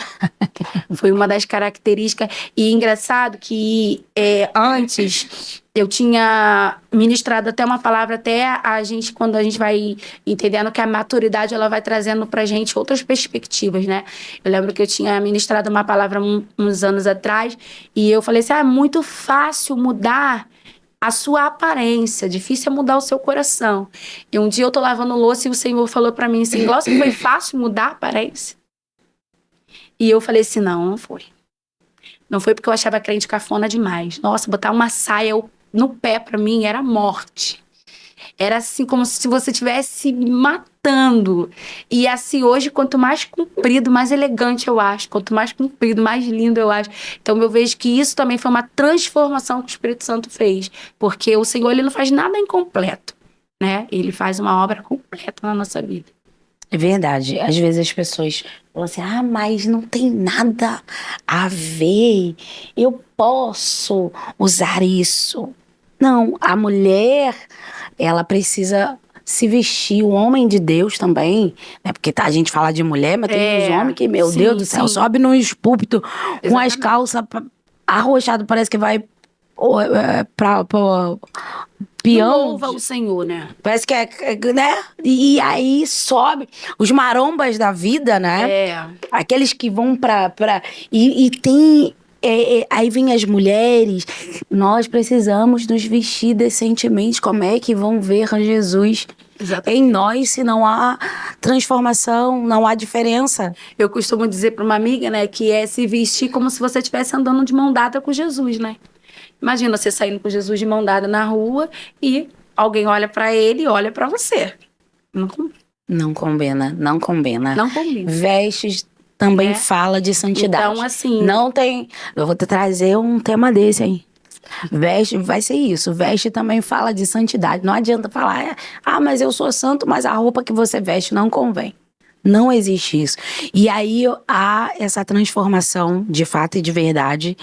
Foi uma das características. E engraçado que antes eu tinha ministrado até uma palavra, até a gente, quando a gente vai entendendo que a maturidade ela vai trazendo pra gente outras perspectivas, né? Eu lembro que eu tinha ministrado uma palavra uns anos atrás e eu falei assim, é muito fácil mudar a sua aparência, difícil é mudar o seu coração. E um dia eu tô lavando louça e o Senhor falou pra mim assim, Glaucia, foi fácil mudar a aparência? E eu falei assim, não foi. Não foi porque eu achava crente cafona demais. Nossa, botar uma saia no pé pra mim era morte. Era assim, como se você estivesse me matando. E assim, hoje, quanto mais comprido, mais elegante eu acho. Quanto mais comprido, mais lindo eu acho. Então, eu vejo que isso também foi uma transformação que o Espírito Santo fez. Porque o Senhor, ele não faz nada incompleto, né? Ele faz uma obra completa na nossa vida. É verdade. Às vezes as pessoas falam assim, mas não tem nada a ver. Eu posso usar isso. Não, a mulher, ela precisa se vestir, o homem de Deus também, né? Porque a gente fala de mulher, mas tem uns homens que, meu Deus do céu, sobe nos púlpitos com as calças arrochadas, parece que vai pra peão. Louva o Senhor, né? Parece que né? E aí sobe os marombas da vida, né? Aqueles que vão e tem... aí vem as mulheres, nós precisamos nos vestir decentemente. Como é que vão ver Jesus em nós se não há transformação, não há diferença? Eu costumo dizer para uma amiga, né, que é se vestir como se você estivesse andando de mão dada com Jesus, né? Imagina você saindo com Jesus de mão dada na rua e alguém olha para ele e olha para você. Não combina. Não combina. Não combina. Vestes também né? fala de santidade. Então, assim... Não tem... Eu vou te trazer um tema desse aí. Veste, vai ser isso. Veste também fala de santidade. Não adianta falar, mas eu sou santo, mas a roupa que você veste não convém. Não existe isso. E aí há essa transformação de fato e de verdade.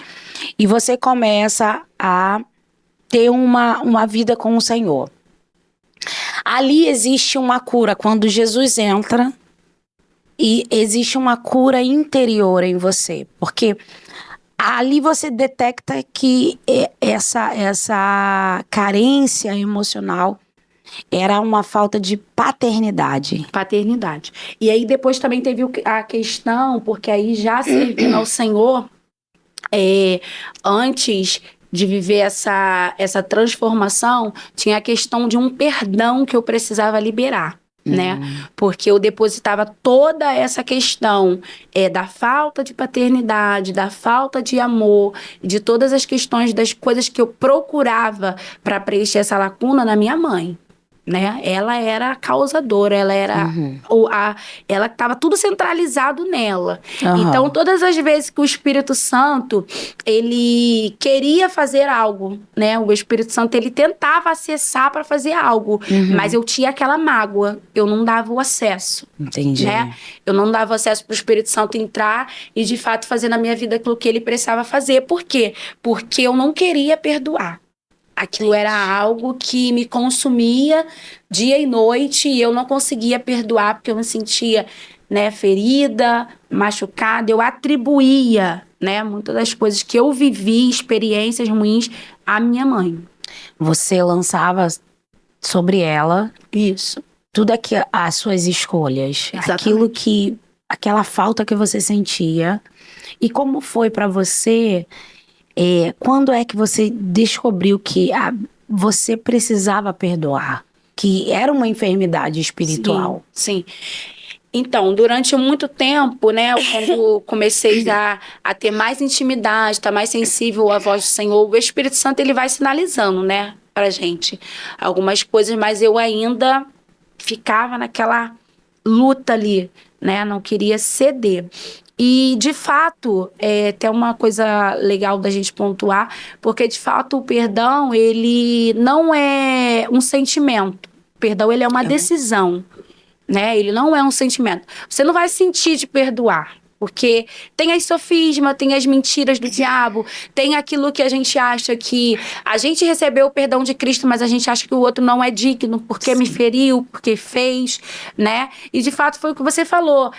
E você começa a ter uma vida com o Senhor. Ali existe uma cura. Quando Jesus entra, e existe uma cura interior em você. Porque ali você detecta que essa carência emocional era uma falta de paternidade. Paternidade. E aí depois também teve a questão, porque aí já servindo ao Senhor, antes de viver essa transformação, tinha a questão de um perdão que eu precisava liberar. Né? Porque eu depositava toda essa questão da falta de paternidade, da falta de amor, de todas as questões das coisas que eu procurava para preencher essa lacuna na minha mãe. Né? Ela era a causadora, ela era ela estava tudo centralizado nela. Então, todas as vezes que o Espírito Santo ele queria fazer algo, né? O Espírito Santo ele tentava acessar para fazer algo, mas eu tinha aquela mágoa, eu não dava o acesso. Entendi. Né? Eu não dava acesso para o Espírito Santo entrar e de fato fazer na minha vida aquilo que ele precisava fazer. Por quê? Porque eu não queria perdoar. Aquilo era algo que me consumia dia e noite e eu não conseguia perdoar porque eu me sentia, né, ferida, machucada. Eu atribuía, né, muitas das coisas que eu vivi, experiências ruins, à minha mãe. Você lançava sobre ela isso, tudo as suas escolhas, exatamente. Aquela falta que você sentia. E como foi para você? Quando é que você descobriu que você precisava perdoar? Que era uma enfermidade espiritual? Sim. Então, durante muito tempo, né, quando comecei a ter mais intimidade, estar mais sensível à voz do Senhor, o Espírito Santo ele vai sinalizando, né, pra gente algumas coisas, mas eu ainda ficava naquela luta ali, né, não queria ceder. E, de fato, tem uma coisa legal da gente pontuar, porque, de fato, o perdão, ele não é um sentimento. O perdão, ele é uma decisão, né? Ele não é um sentimento. Você não vai sentir de perdoar, porque tem as sofismas, tem as mentiras do diabo, tem aquilo que a gente acha que a gente recebeu o perdão de Cristo, mas a gente acha que o outro não é digno, porque me feriu, porque fez, né? E de fato foi o que você falou.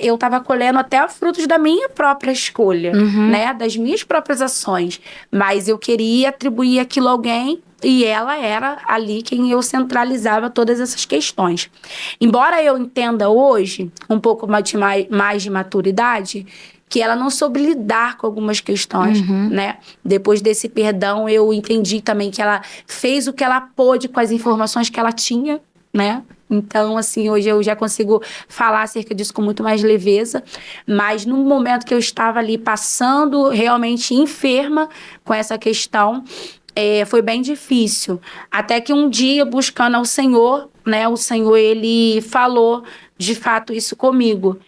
Eu estava colhendo até frutos da minha própria escolha, né? Das minhas próprias ações. Mas eu queria atribuir aquilo a alguém. E ela era ali quem eu centralizava todas essas questões. Embora eu entenda hoje, um pouco mais de maturidade, que ela não soube lidar com algumas questões, né? Depois desse perdão, eu entendi também que ela fez o que ela pôde com as informações que ela tinha, né? Então, assim, hoje eu já consigo falar acerca disso com muito mais leveza. Mas no momento que eu estava ali passando realmente enferma com essa questão, foi bem difícil. Até que um dia, buscando ao Senhor, né? O Senhor, ele falou de fato isso comigo.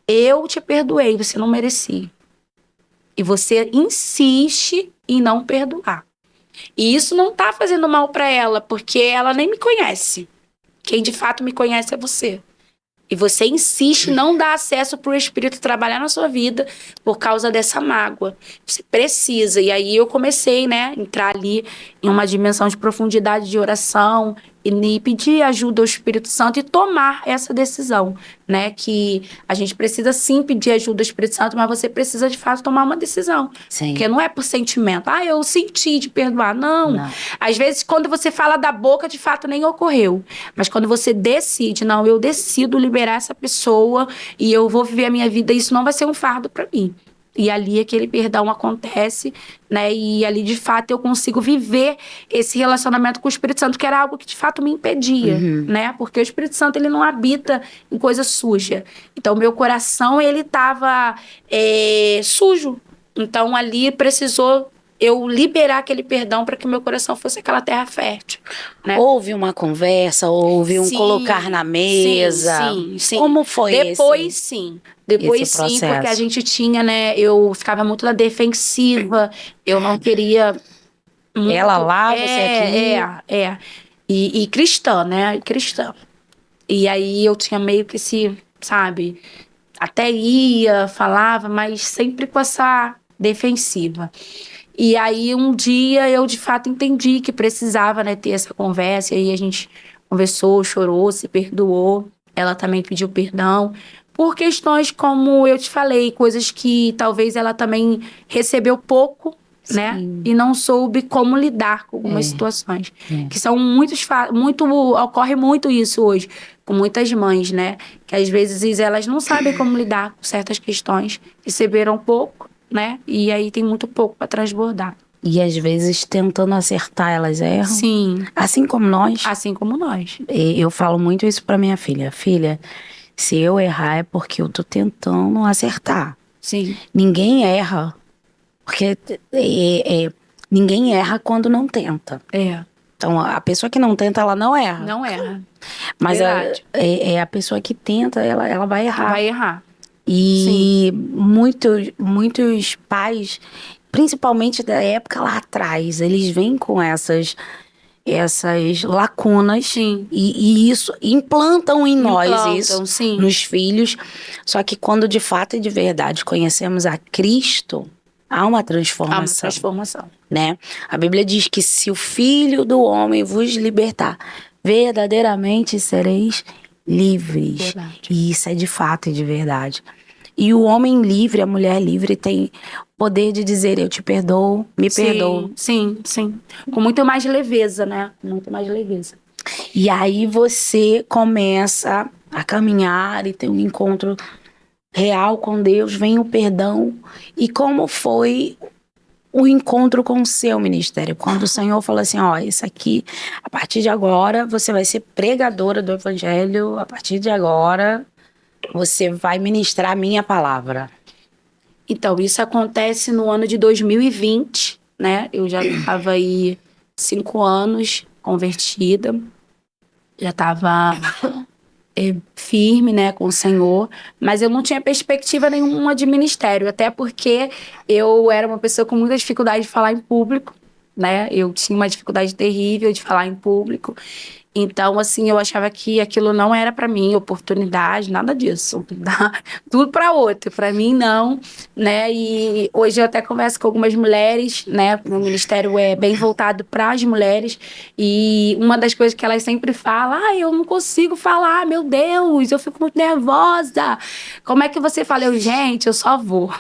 Eu te perdoei, você não merecia. E você insiste em não perdoar. E isso não tá fazendo mal para ela, porque ela nem me conhece. Quem de fato me conhece é você. E você insiste em não dar acesso para o Espírito trabalhar na sua vida por causa dessa mágoa. Você precisa. E aí eu comecei, né, a entrar ali em uma dimensão de profundidade de oração e pedir ajuda ao Espírito Santo e tomar essa decisão, né? Que a gente precisa sim pedir ajuda ao Espírito Santo, mas você precisa de fato tomar uma decisão. Sim. Porque não é por sentimento. Eu senti de perdoar. Não. Às vezes, quando você fala da boca, de fato nem ocorreu. Mas quando você decide, não, eu decido liberar essa pessoa e eu vou viver a minha vida, isso não vai ser um fardo para mim. E ali aquele perdão acontece, né? E ali, de fato, eu consigo viver esse relacionamento com o Espírito Santo, que era algo que, de fato, me impedia, né? Porque o Espírito Santo, ele não habita em coisa suja. Então, o meu coração, ele estava sujo. Então, ali precisou eu liberar aquele perdão para que meu coração fosse aquela terra fértil, né? Houve uma conversa, houve um Sim, colocar na mesa. sim. Como foi Depois, esse, sim. Depois, esse sim, porque a processo? gente tinha, né? Eu ficava muito na defensiva, eu não queria muito. Ela lá, você aqui. E cristã, né? Cristã. E aí eu tinha meio que sabe? Até ia, falava, mas sempre com essa defensiva. E aí um dia eu de fato entendi que precisava, né, ter essa conversa. E aí a gente conversou, chorou, se perdoou. Ela também pediu perdão por questões como eu te falei, coisas que talvez ela também recebeu pouco, né? Sim. E não soube como lidar com algumas situações. Que são muito ocorre muito isso hoje com muitas mães, né? Que às vezes elas não sabem como lidar com certas questões, receberam pouco, né? E aí tem muito pouco para transbordar. E às vezes tentando acertar, elas erram. Sim. Assim como nós. Assim como nós. Eu falo muito isso pra minha filha. Filha, se eu errar é porque eu tô tentando acertar. Sim. Ninguém erra. Porque ninguém erra quando não tenta. Então, a pessoa que não tenta, ela não erra. Não erra. Mas a pessoa que tenta, ela vai errar. Vai errar. E muitos pais, principalmente da época lá atrás, eles vêm com essas lacunas. Sim. E isso implantam em nós isso, sim. nos filhos. Só que quando de fato e de verdade conhecemos a Cristo, há uma transformação. Há uma transformação. Né? A Bíblia diz que se o Filho do Homem vos libertar, verdadeiramente sereis livres. Verdade. E isso é de fato e de verdade. E o homem livre, a mulher livre tem poder de dizer, eu te perdoo, me perdoo. Sim. Com muito mais leveza, né? Muito mais leveza. E aí você começa a caminhar e ter um encontro real com Deus, vem o perdão. E como foi o encontro com o seu ministério? Quando o Senhor falou assim, ó, isso aqui, a partir de agora, você vai ser pregadora do Evangelho, a partir de agora, você vai ministrar a minha palavra. Então, isso acontece no ano de 2020, né? Eu já estava aí 5 anos convertida, já estava firme, né, com o Senhor, mas eu não tinha perspectiva nenhuma de ministério, até porque eu era uma pessoa com muita dificuldade de falar em público, né? Eu tinha uma dificuldade terrível de falar em público. Então, assim, eu achava que aquilo não era para mim, oportunidade, nada disso. Tudo para outro, para mim não, né? E hoje eu até converso com algumas mulheres, né? O ministério é bem voltado para as mulheres. E uma das coisas que elas sempre falam, eu não consigo falar, meu Deus, eu fico muito nervosa. Como é que você fala? Gente, eu só vou.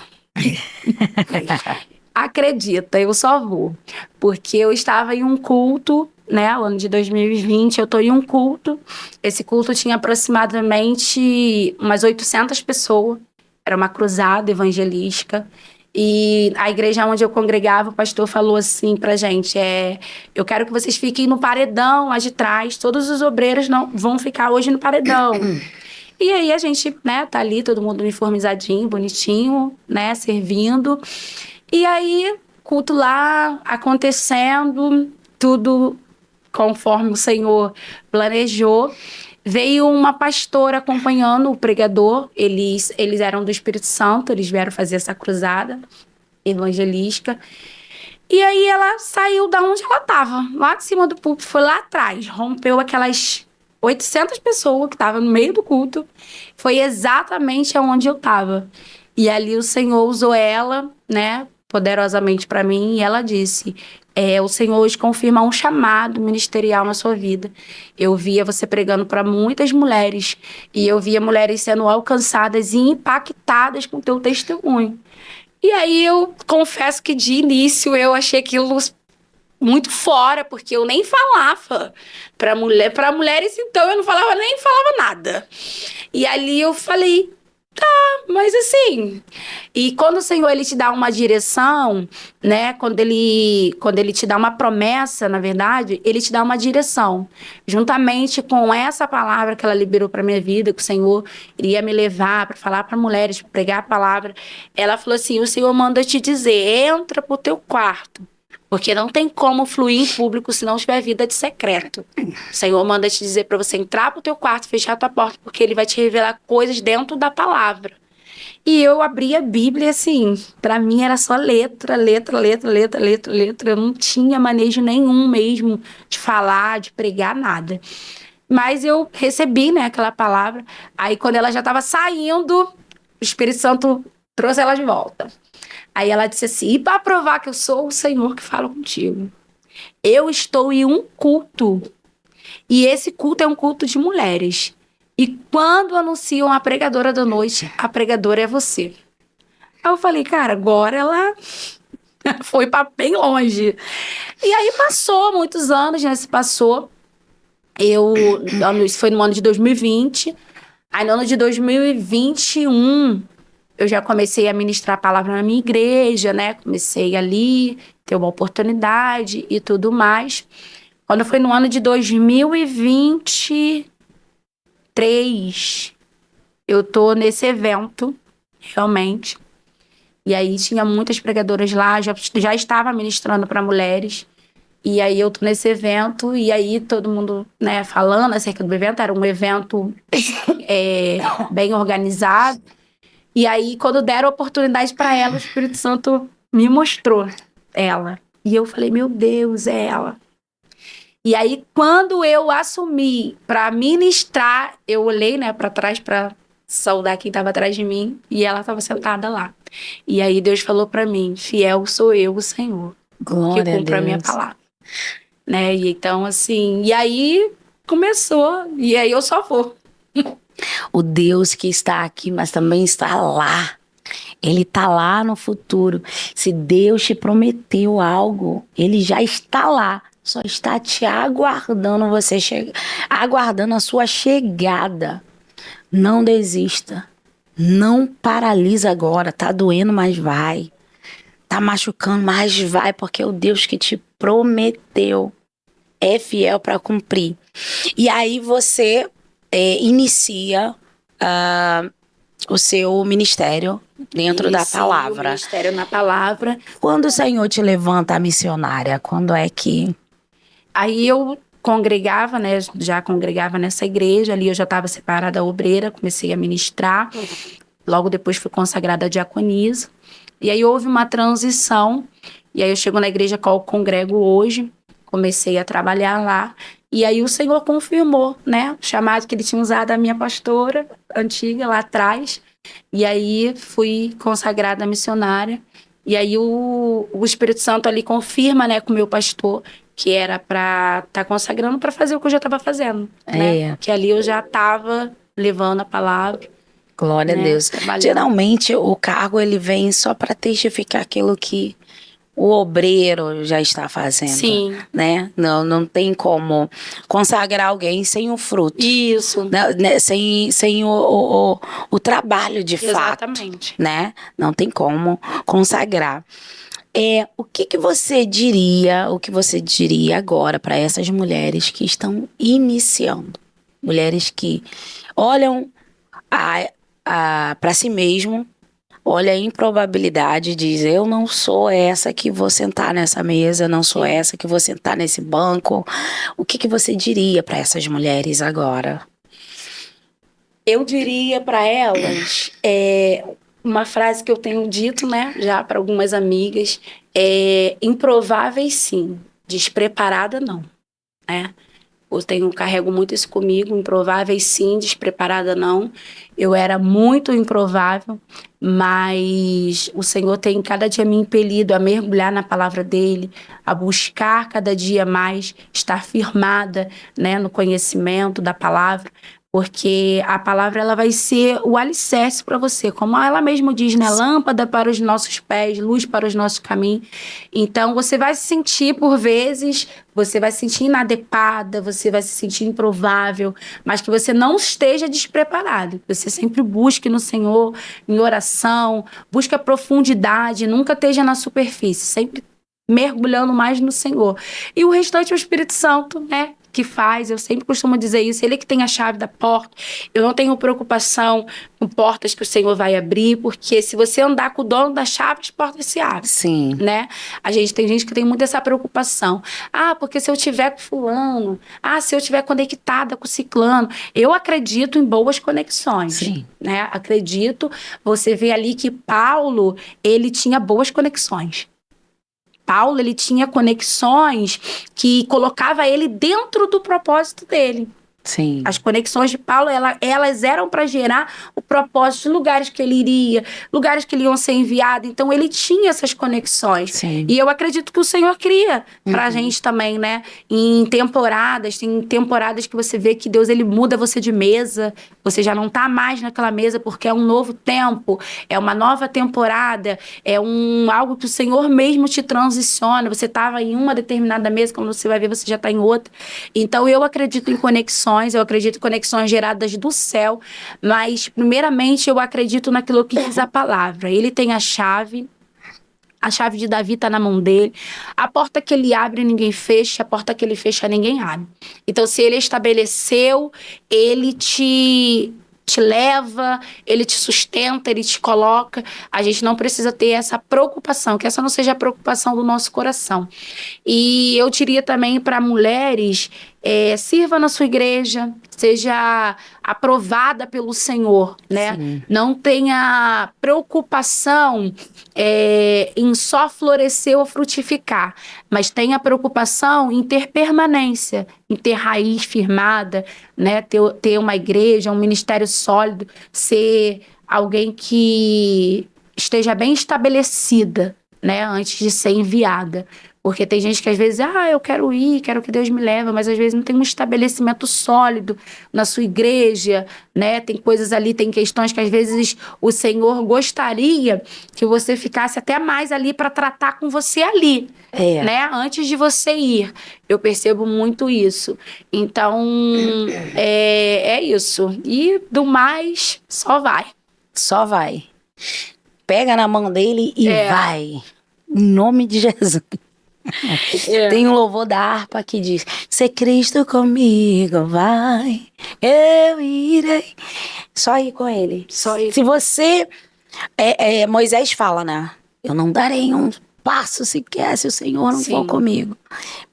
Acredita, eu só vou. Porque eu estava em um culto, né, o ano de 2020, eu estou em um culto. Esse culto tinha aproximadamente umas 800 pessoas. Era uma cruzada evangelística. E a igreja onde eu congregava, o pastor falou assim pra gente, eu quero que vocês fiquem no paredão lá de trás, todos os obreiros não vão ficar hoje no paredão. E aí a gente, né, tá ali, todo mundo uniformizadinho, bonitinho, né, servindo. E aí, culto lá, acontecendo, tudo conforme o Senhor planejou. Veio uma pastora acompanhando o pregador, eles eram do Espírito Santo, eles vieram fazer essa cruzada evangelística. E aí ela saiu da onde ela estava, lá de cima do púlpito, foi lá atrás, rompeu aquelas 800 pessoas que estavam no meio do culto, foi exatamente aonde eu estava. E ali o Senhor usou ela, né, poderosamente para mim, e ela disse, o Senhor hoje confirma um chamado ministerial na sua vida. Eu via você pregando para muitas mulheres, e eu via mulheres sendo alcançadas e impactadas com o teu testemunho. E aí eu confesso que de início eu achei aquilo muito fora, porque eu nem falava para mulheres, então eu nem falava nada. E ali eu falei, Mas assim, e quando o Senhor ele te dá uma direção, né? Quando ele te dá uma promessa, na verdade, ele te dá uma direção. Juntamente com essa palavra que ela liberou para minha vida, que o Senhor iria me levar para falar para mulheres, para pregar a palavra, ela falou assim: o Senhor manda te dizer, entra pro teu quarto. Porque não tem como fluir em público se não tiver vida de secreto. O Senhor manda te dizer para você entrar pro teu quarto, fechar a tua porta, porque ele vai te revelar coisas dentro da palavra. E eu abri a Bíblia, assim, para mim era só letra, letra, letra, letra, letra, letra. Eu não tinha manejo nenhum mesmo de falar, de pregar, nada. Mas eu recebi, né, aquela palavra. Aí quando ela já estava saindo, o Espírito Santo trouxe ela de volta. Aí ela disse assim: e para provar que eu sou o Senhor que fala contigo, eu estou em um culto. E esse culto é um culto de mulheres. E quando anunciam a pregadora da noite, a pregadora é você. Aí eu falei, cara, agora ela foi para bem longe. E aí passou muitos anos, né? Se passou. Isso foi no ano de 2020. Aí no ano de 2021, eu já comecei a ministrar a palavra na minha igreja, né? Comecei ali, ter uma oportunidade e tudo mais. Quando foi no ano de 2023, eu tô nesse evento, realmente. E aí tinha muitas pregadoras lá, já estava ministrando para mulheres. E aí eu tô nesse evento, e aí todo mundo, né, falando acerca do evento. Era um evento bem organizado. E aí, quando deram a oportunidade para ela, o Espírito Santo me mostrou ela. E eu falei, meu Deus, é ela. E aí, quando eu assumi para ministrar, eu olhei, né, para trás para saudar quem estava atrás de mim, e ela estava sentada lá. E aí Deus falou para mim: fiel sou eu, o Senhor, Glória que cumpre a minha palavra. Né? E então, assim, e aí começou, e aí eu só vou. O Deus que está aqui, mas também está lá. Ele está lá no futuro. Se Deus te prometeu algo, ele já está lá. Só está te aguardando aguardando a sua chegada. Não desista. Não paralisa agora. Tá doendo, mas vai. Tá machucando, mas vai, porque é o Deus que te prometeu é fiel para cumprir. E aí você inicia o seu ministério dentro da palavra. O ministério na palavra. Quando o Senhor te levanta a missionária, quando é que... Aí eu congregava, né? Já congregava nessa igreja, ali eu já estava separada da obreira, comecei a ministrar. Logo depois fui consagrada a diaconisa. E aí houve uma transição, e aí eu chego na igreja qual eu congrego hoje, comecei a trabalhar lá, e aí o Senhor confirmou, né, o chamado que ele tinha usado a minha pastora antiga lá atrás, e aí fui consagrada missionária, e aí o Espírito Santo ali confirma, né, com o meu pastor, que era para estar consagrando para fazer o que eu já estava fazendo, né, que ali eu já estava levando a palavra. Glória a Deus. Geralmente o cargo ele vem só para testificar aquilo que o obreiro já está fazendo. Sim. Né? Não tem como consagrar alguém sem o fruto. Isso. Né? Sem o trabalho de fato. Exatamente. Né? Não tem como consagrar. O que você diria agora para essas mulheres que estão iniciando? Mulheres que olham para si mesmo, olha a improbabilidade, diz: eu não sou essa que vou sentar nessa mesa, não sou essa que vou sentar nesse banco. O que você diria para essas mulheres agora? Eu diria para elas uma frase que eu tenho dito, né, já para algumas amigas: improváveis sim, despreparada não, né? Eu carrego muito isso comigo, improváveis sim, despreparada não. Eu era muito improvável, mas o Senhor tem cada dia me impelido a mergulhar na palavra dele, a buscar cada dia mais, estar firmada, né, no conhecimento da palavra, Porque a palavra ela vai ser o alicerce para você, como ela mesma diz, né? Lâmpada para os nossos pés, luz para os nossos caminhos. Então você vai se sentir por vezes, você vai se sentir inadequada, você vai se sentir improvável, mas que você não esteja despreparado. Que você sempre busque no Senhor, em oração, busque a profundidade, nunca esteja na superfície, sempre mergulhando mais no Senhor. E o restante é o Espírito Santo, né? Que faz, eu sempre costumo dizer isso, ele que tem a chave da porta. Eu não tenho preocupação com portas que o Senhor vai abrir, porque se você andar com o dono da chave, as portas se abrem. Sim. Né? Tem gente que tem muito essa preocupação. Ah, porque se eu tiver com fulano, se eu tiver conectada com ciclano, eu acredito em boas conexões. Sim. Né? Acredito, você vê ali que Paulo, ele tinha boas conexões. Paulo, ele tinha conexões que colocava ele dentro do propósito dele. Sim. As conexões de Paulo, elas eram para gerar o propósito de lugares que ele iria, lugares que ele iam ser enviado. Então, ele tinha essas conexões. Sim. E eu acredito que o Senhor cria pra gente também, né? Tem temporadas que você vê que Deus, ele muda você de mesa. Você já não tá mais naquela mesa porque é um novo tempo, é uma nova temporada, algo que o Senhor mesmo te transiciona. Você tava em uma determinada mesa, quando você vai ver, você já tá em outra. Então, eu acredito em conexões. Eu acredito em conexões geradas do céu, mas primeiramente eu acredito naquilo que diz a palavra. Ele tem a chave de Davi está na mão dele. A porta que ele abre, ninguém fecha. A porta que ele fecha, ninguém abre. Então, se ele estabeleceu, ele te leva, ele te sustenta, ele te coloca. A gente não precisa ter essa preocupação, que essa não seja a preocupação do nosso coração. E eu diria também para mulheres, sirva na sua igreja, seja aprovada pelo Senhor, né? Sim. Não tenha preocupação em só florescer ou frutificar, mas tenha preocupação em ter permanência, em ter raiz firmada, né? Ter uma igreja, um ministério sólido, ser alguém que esteja bem estabelecida, né? Antes de ser enviada. Porque tem gente que às vezes, eu quero ir, quero que Deus me leve, mas às vezes não tem um estabelecimento sólido na sua igreja, né? Tem coisas ali, tem questões que às vezes o Senhor gostaria que você ficasse até mais ali para tratar com você ali, né? Antes de você ir. Eu percebo muito isso. Então, é isso. E do mais, só vai. Só vai. Pega na mão dele e vai. Em nome de Jesus. Tem um louvor da harpa que diz: se Cristo comigo vai, eu irei. Só ir com ele. Só ir. Se você... Moisés fala, né? Eu não darei um passo sequer se o Senhor não for comigo.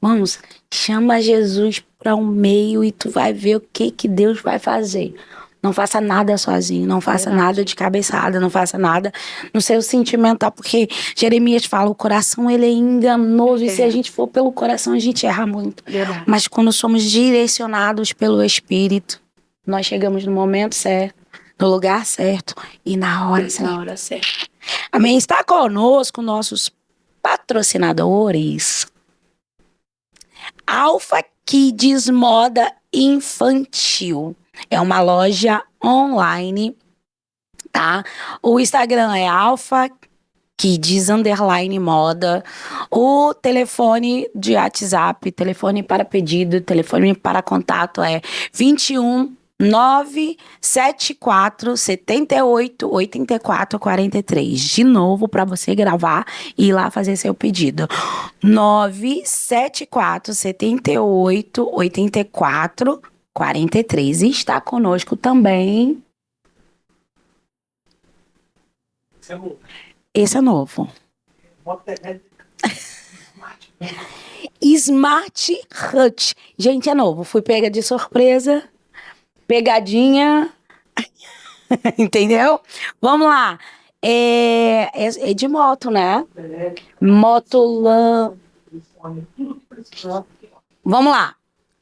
Vamos, chama Jesus para um meio e tu vai ver o que Deus vai fazer. Não faça nada sozinho, não faça nada de cabeçada, não faça nada no seu sentimental, porque Jeremias fala, o coração ele é enganoso, e se a gente for pelo coração a gente erra muito. Mas quando somos direcionados pelo Espírito, nós chegamos no momento certo, no lugar certo e na hora certa. Amém? Está conosco nossos patrocinadores. Alpha Kids Moda Infantil. É uma loja online, tá? O Instagram é Alpha Kids _moda. O telefone de WhatsApp, telefone para pedido, telefone para contato é 21 974 78 84 43. De novo, para você gravar e ir lá fazer seu pedido. 974 78 84 43. E está conosco também. Esse é novo. Smart Hut. Gente, é novo. Fui pega de surpresa. Pegadinha. Entendeu? Vamos lá. É de moto, né? Motolã. Vamos lá.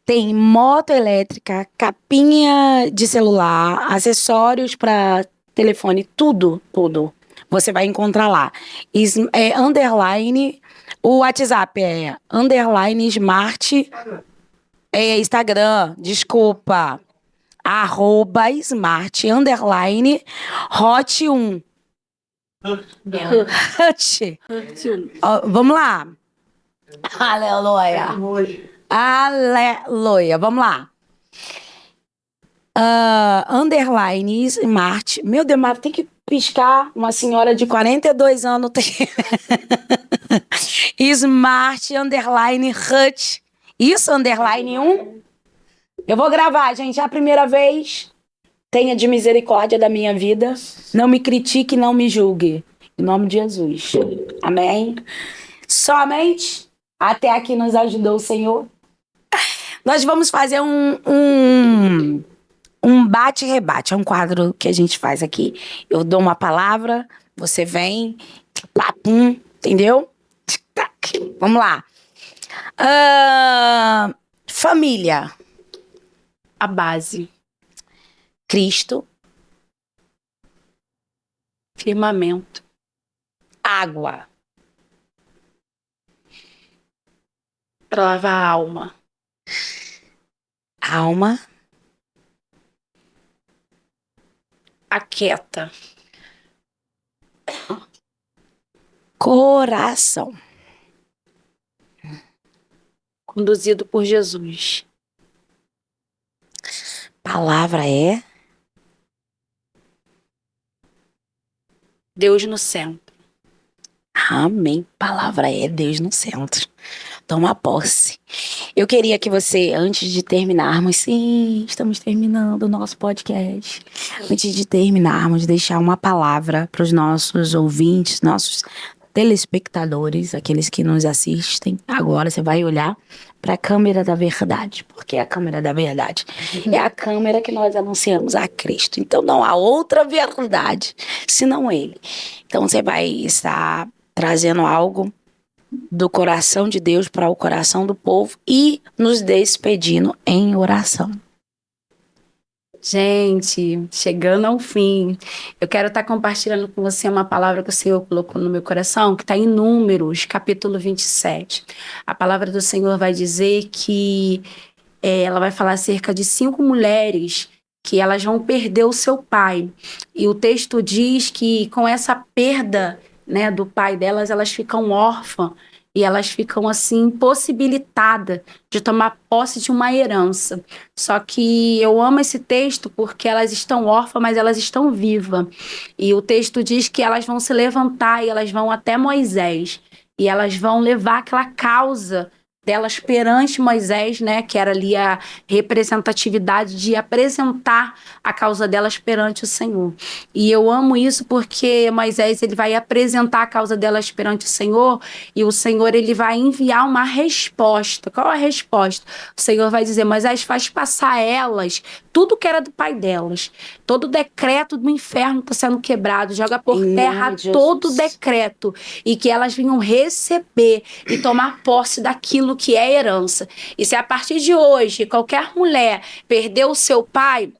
Tem moto elétrica, capinha de celular, acessórios para telefone, tudo. Você vai encontrar lá. Underline, o WhatsApp é underline smart, Instagram, desculpa. @smart_hot1. Vamos lá. Aleluia. Aleluia. Vamos lá. Underline smart. Meu Deus, mas tem que piscar. Uma senhora de 42 anos tem. Smart underline hut. Isso, underline 1. Eu vou gravar, gente. É a primeira vez. Tenha de misericórdia da minha vida. Não me critique, não me julgue. Em nome de Jesus. Amém. Somente até aqui nos ajudou o Senhor. Nós vamos fazer um bate-rebate. É um quadro que a gente faz aqui. Eu dou uma palavra, você vem, papum, entendeu? Vamos lá. Família. A base. Cristo. Firmamento. Água. Para lavar a alma. Alma. Aquieta. Coração. Conduzido por Jesus. Palavra é Deus no centro. amém. Palavra é Deus no centro. Toma posse. Eu queria que você, antes de terminarmos, sim, estamos terminando o nosso podcast. Antes de terminarmos, deixar uma palavra para os nossos ouvintes, nossos telespectadores, aqueles que nos assistem. Agora você vai olhar para a câmera da verdade, porque a câmera da verdade é a câmera que nós anunciamos a Cristo. Então não há outra verdade senão Ele. Então você vai estar trazendo algo do coração de Deus para o coração do povo e nos despedindo em oração. Gente, chegando ao fim, eu quero estar compartilhando com você uma palavra que o Senhor colocou no meu coração, que está em Números, capítulo 27. A palavra do Senhor vai dizer que ela vai falar acerca de 5 mulheres que elas vão perder o seu pai. E o texto diz que com essa perda, né, do pai delas, elas ficam órfãs. E elas ficam assim impossibilitadas de tomar posse de uma herança. Só que eu amo esse texto porque elas estão órfãs, mas elas estão vivas. E o texto diz que elas vão se levantar e elas vão até Moisés. E elas vão levar aquela causa delas perante Moisés, né, que era ali a representatividade de apresentar a causa delas perante o Senhor. E eu amo isso porque Moisés, ele vai apresentar a causa delas perante o Senhor e o Senhor, ele vai enviar uma resposta. Qual é a resposta? O Senhor vai dizer: Moisés, faz passar elas tudo que era do pai delas. Todo decreto do inferno está sendo quebrado. Joga por terra todo decreto e que elas venham receber e tomar posse daquilo que é herança. E se a partir de hoje qualquer mulher perdeu o seu pai,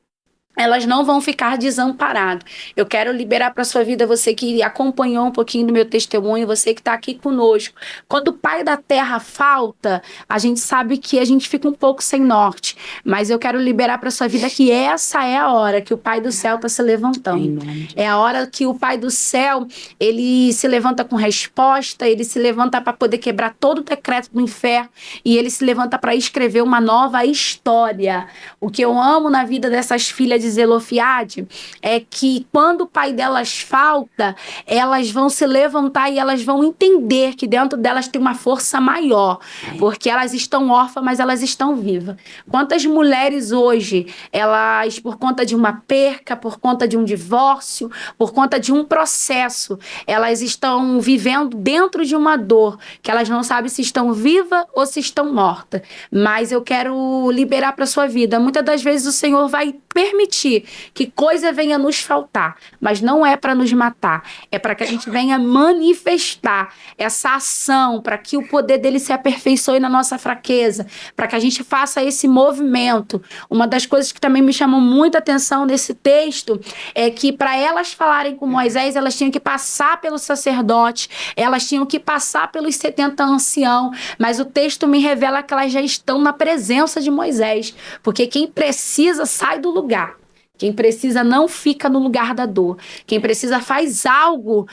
elas não vão ficar desamparadas. Eu quero liberar para sua vida, você que acompanhou um pouquinho do meu testemunho, você que está aqui conosco. Quando o pai da terra falta, a gente sabe que a gente fica um pouco sem norte. Mas eu quero liberar para sua vida que essa é a hora que o pai do céu está se levantando. É a hora que o pai do céu, ele se levanta com resposta, ele se levanta para poder quebrar todo o decreto do inferno e ele se levanta para escrever uma nova história. O que eu amo na vida dessas filhas de Zelofiade é que quando o pai delas falta, elas vão se levantar e elas vão entender que dentro delas tem uma força maior, porque elas estão órfãs, mas elas estão vivas. Quantas mulheres hoje, elas, por conta de uma perca, por conta de um divórcio, por conta de um processo, elas estão vivendo dentro de uma dor, que elas não sabem se estão vivas ou se estão mortas. Mas eu quero liberar para sua vida. Muitas das vezes o Senhor vai permitir que coisa venha nos faltar, mas não é para nos matar, é para que a gente venha manifestar essa ação, para que o poder dele se aperfeiçoe na nossa fraqueza, para que a gente faça esse movimento. Uma das coisas que também me chamou muita atenção nesse texto é que para elas falarem com Moisés, elas tinham que passar pelo sacerdote, elas tinham que passar pelos 70 anciãos, mas o texto me revela que elas já estão na presença de Moisés, porque quem precisa sai do lugar lugar. Quem precisa não fica no lugar da dor. Quem precisa faz algo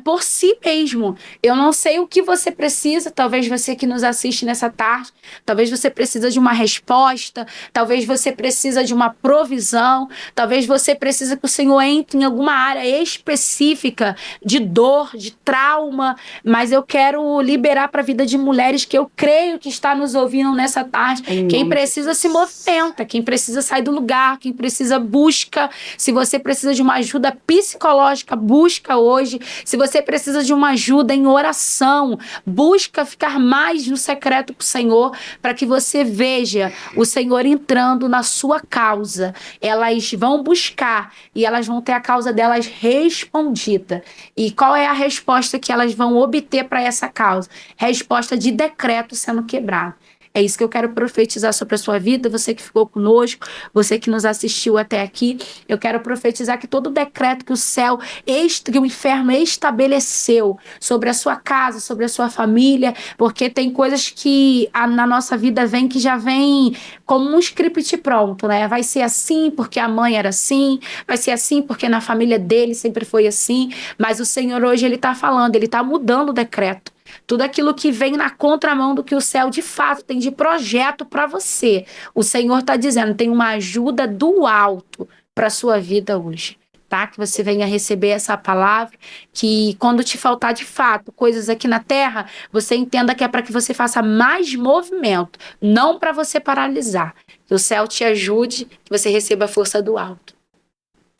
por si mesmo. Eu não sei o que você precisa, talvez você que nos assiste nessa tarde, talvez você precisa de uma resposta, talvez você precisa de uma provisão, talvez você precisa que o Senhor entre em alguma área específica de dor, de trauma, mas eu quero liberar para a vida de mulheres que eu creio que está nos ouvindo nessa tarde. Quem precisa se movimenta, quem precisa sair do lugar, quem precisa busca. Se você precisa de uma ajuda psicológica, busca hoje. Se você precisa de uma ajuda em oração, busca ficar mais no secreto com o Senhor, para que você veja o Senhor entrando na sua causa. Elas vão buscar e elas vão ter a causa delas respondida. E qual é a resposta que elas vão obter para essa causa? Resposta de decreto sendo quebrado. É isso que eu quero profetizar sobre a sua vida, você que ficou conosco, você que nos assistiu até aqui. Eu quero profetizar que todo decreto que o céu, que o inferno estabeleceu sobre a sua casa, sobre a sua família, porque tem coisas que na nossa vida que já vem como um script pronto, né? Vai ser assim porque a mãe era assim, vai ser assim porque na família dele sempre foi assim, mas o Senhor hoje ele está falando, ele está mudando o decreto. Tudo aquilo que vem na contramão do que o céu de fato tem de projeto para você. O Senhor está dizendo, tem uma ajuda do alto para a sua vida hoje. Tá? Que você venha receber essa palavra, que quando te faltar de fato coisas aqui na terra, você entenda que é para que você faça mais movimento, não para você paralisar. Que o céu te ajude, que você receba a força do alto.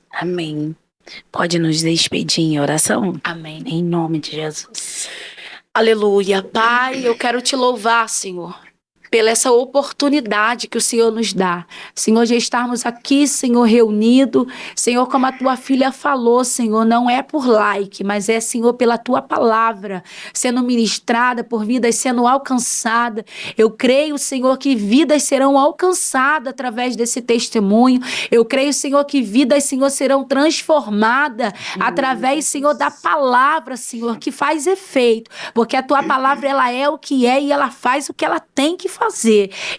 Amém. Pode nos despedir em oração? Amém. Em nome de Jesus. Aleluia. Pai, eu quero te louvar, Senhor, pela essa oportunidade que o Senhor nos dá. Senhor, de estarmos aqui, Senhor, reunido. Senhor, como a tua filha falou, Senhor, não é por like, mas é, Senhor, pela tua palavra, sendo ministrada, por vidas sendo alcançada. Eu creio, Senhor, que vidas serão alcançadas através desse testemunho. Eu creio, Senhor, que vidas, Senhor, serão transformadas através, Senhor, da palavra, Senhor, que faz efeito. Porque a tua palavra, ela é o que é e ela faz o que ela tem que fazer.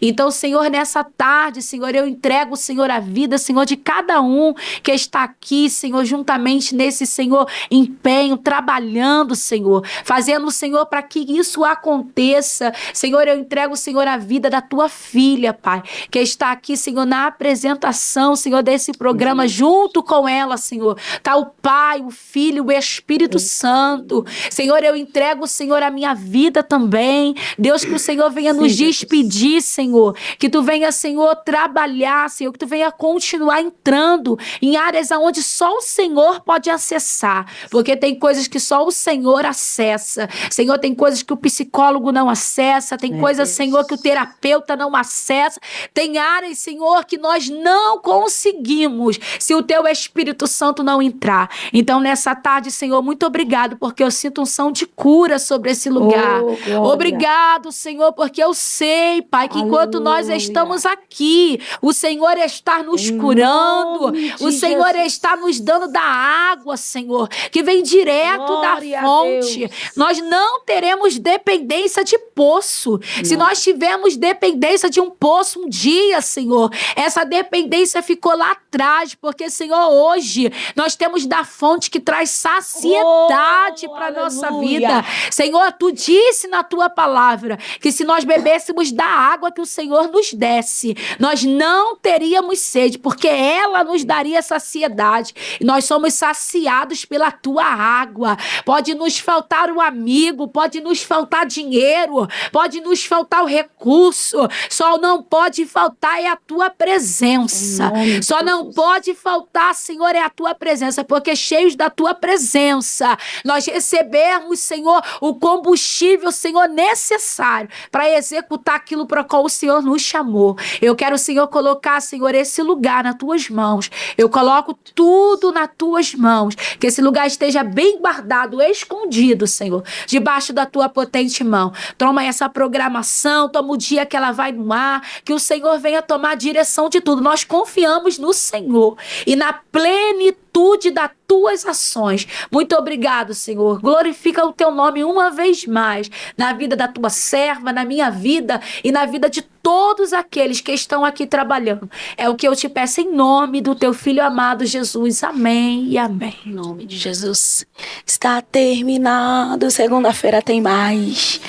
Então, Senhor, nessa tarde, Senhor, eu entrego, Senhor, a vida, Senhor, de cada um que está aqui, Senhor, juntamente nesse, Senhor, empenho, trabalhando, Senhor, fazendo, Senhor, para que isso aconteça. Senhor, eu entrego, Senhor, a vida da tua filha, Pai, que está aqui, Senhor, na apresentação, Senhor, desse programa, junto com ela, Senhor, tá o Pai, o Filho, o Espírito Santo. Senhor, eu entrego, Senhor, a minha vida também. Deus, que o Senhor venha nos despedir, Senhor, que tu venha, Senhor, trabalhar, Senhor, que tu venha continuar entrando em áreas onde só o Senhor pode acessar, porque tem coisas que só o Senhor acessa. Senhor, tem coisas que o psicólogo não acessa, tem coisas, Senhor, que o terapeuta não acessa, tem áreas, Senhor, que nós não conseguimos se o teu Espírito Santo não entrar. Então, nessa tarde, Senhor, muito obrigado, porque eu sinto unção de cura sobre esse lugar. Obrigado, Senhor, porque eu sei, Pai, que enquanto nós estamos aqui, o Senhor está nos curando, o Senhor está nos dando da água, Senhor, que vem direto da fonte. Nós não teremos dependência de poço. Se nós tivermos dependência de um poço um dia, Senhor, essa dependência ficou lá atrás, porque, Senhor, hoje nós temos da fonte que traz saciedade para a nossa vida. Senhor, tu disse na tua palavra que se nós bebêssemos da água que o Senhor nos desse, nós não teríamos sede, porque ela nos daria saciedade. E nós somos saciados pela tua água. Pode nos faltar o amigo, pode nos faltar dinheiro, pode nos faltar o recurso, só não pode faltar é a tua presença. Só não pode faltar, Senhor, é a tua presença, porque cheios da tua presença, nós recebemos, Senhor, o combustível, Senhor, necessário para executar aquilo para qual o Senhor nos chamou. Eu quero, Senhor, colocar, Senhor, esse lugar nas tuas mãos. Eu coloco tudo nas tuas mãos. Que esse lugar esteja bem guardado, escondido, Senhor, debaixo da tua potente mão. Toma essa programação, toma o dia que ela vai no ar, que o Senhor venha tomar a direção de tudo. Nós confiamos no Senhor e na plenitude plenitude das tuas ações. Muito obrigado, Senhor. Glorifica o teu nome uma vez mais na vida da tua serva, na minha vida e na vida de todos aqueles que estão aqui trabalhando. É o que eu te peço em nome do teu filho amado Jesus. Amém e amém. Em nome de Jesus. Está terminado. Segunda-feira tem mais.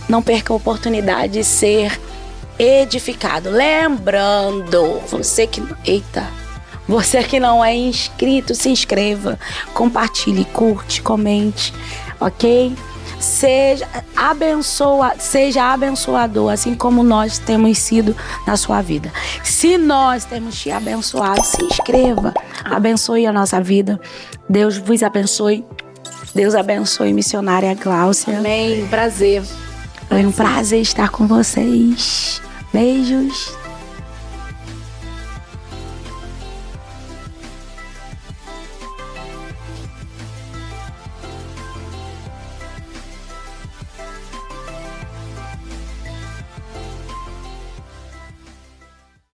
Não perca a oportunidade de ser edificado. Lembrando, você que não é inscrito, se inscreva, compartilhe, curte, comente, ok? Seja abençoador, assim como nós temos sido na sua vida. Se nós temos te abençoado, se inscreva, abençoe a nossa vida. Deus vos abençoe. Deus abençoe, missionária Gláucia. Amém, prazer. Foi um prazer estar com vocês. Beijos.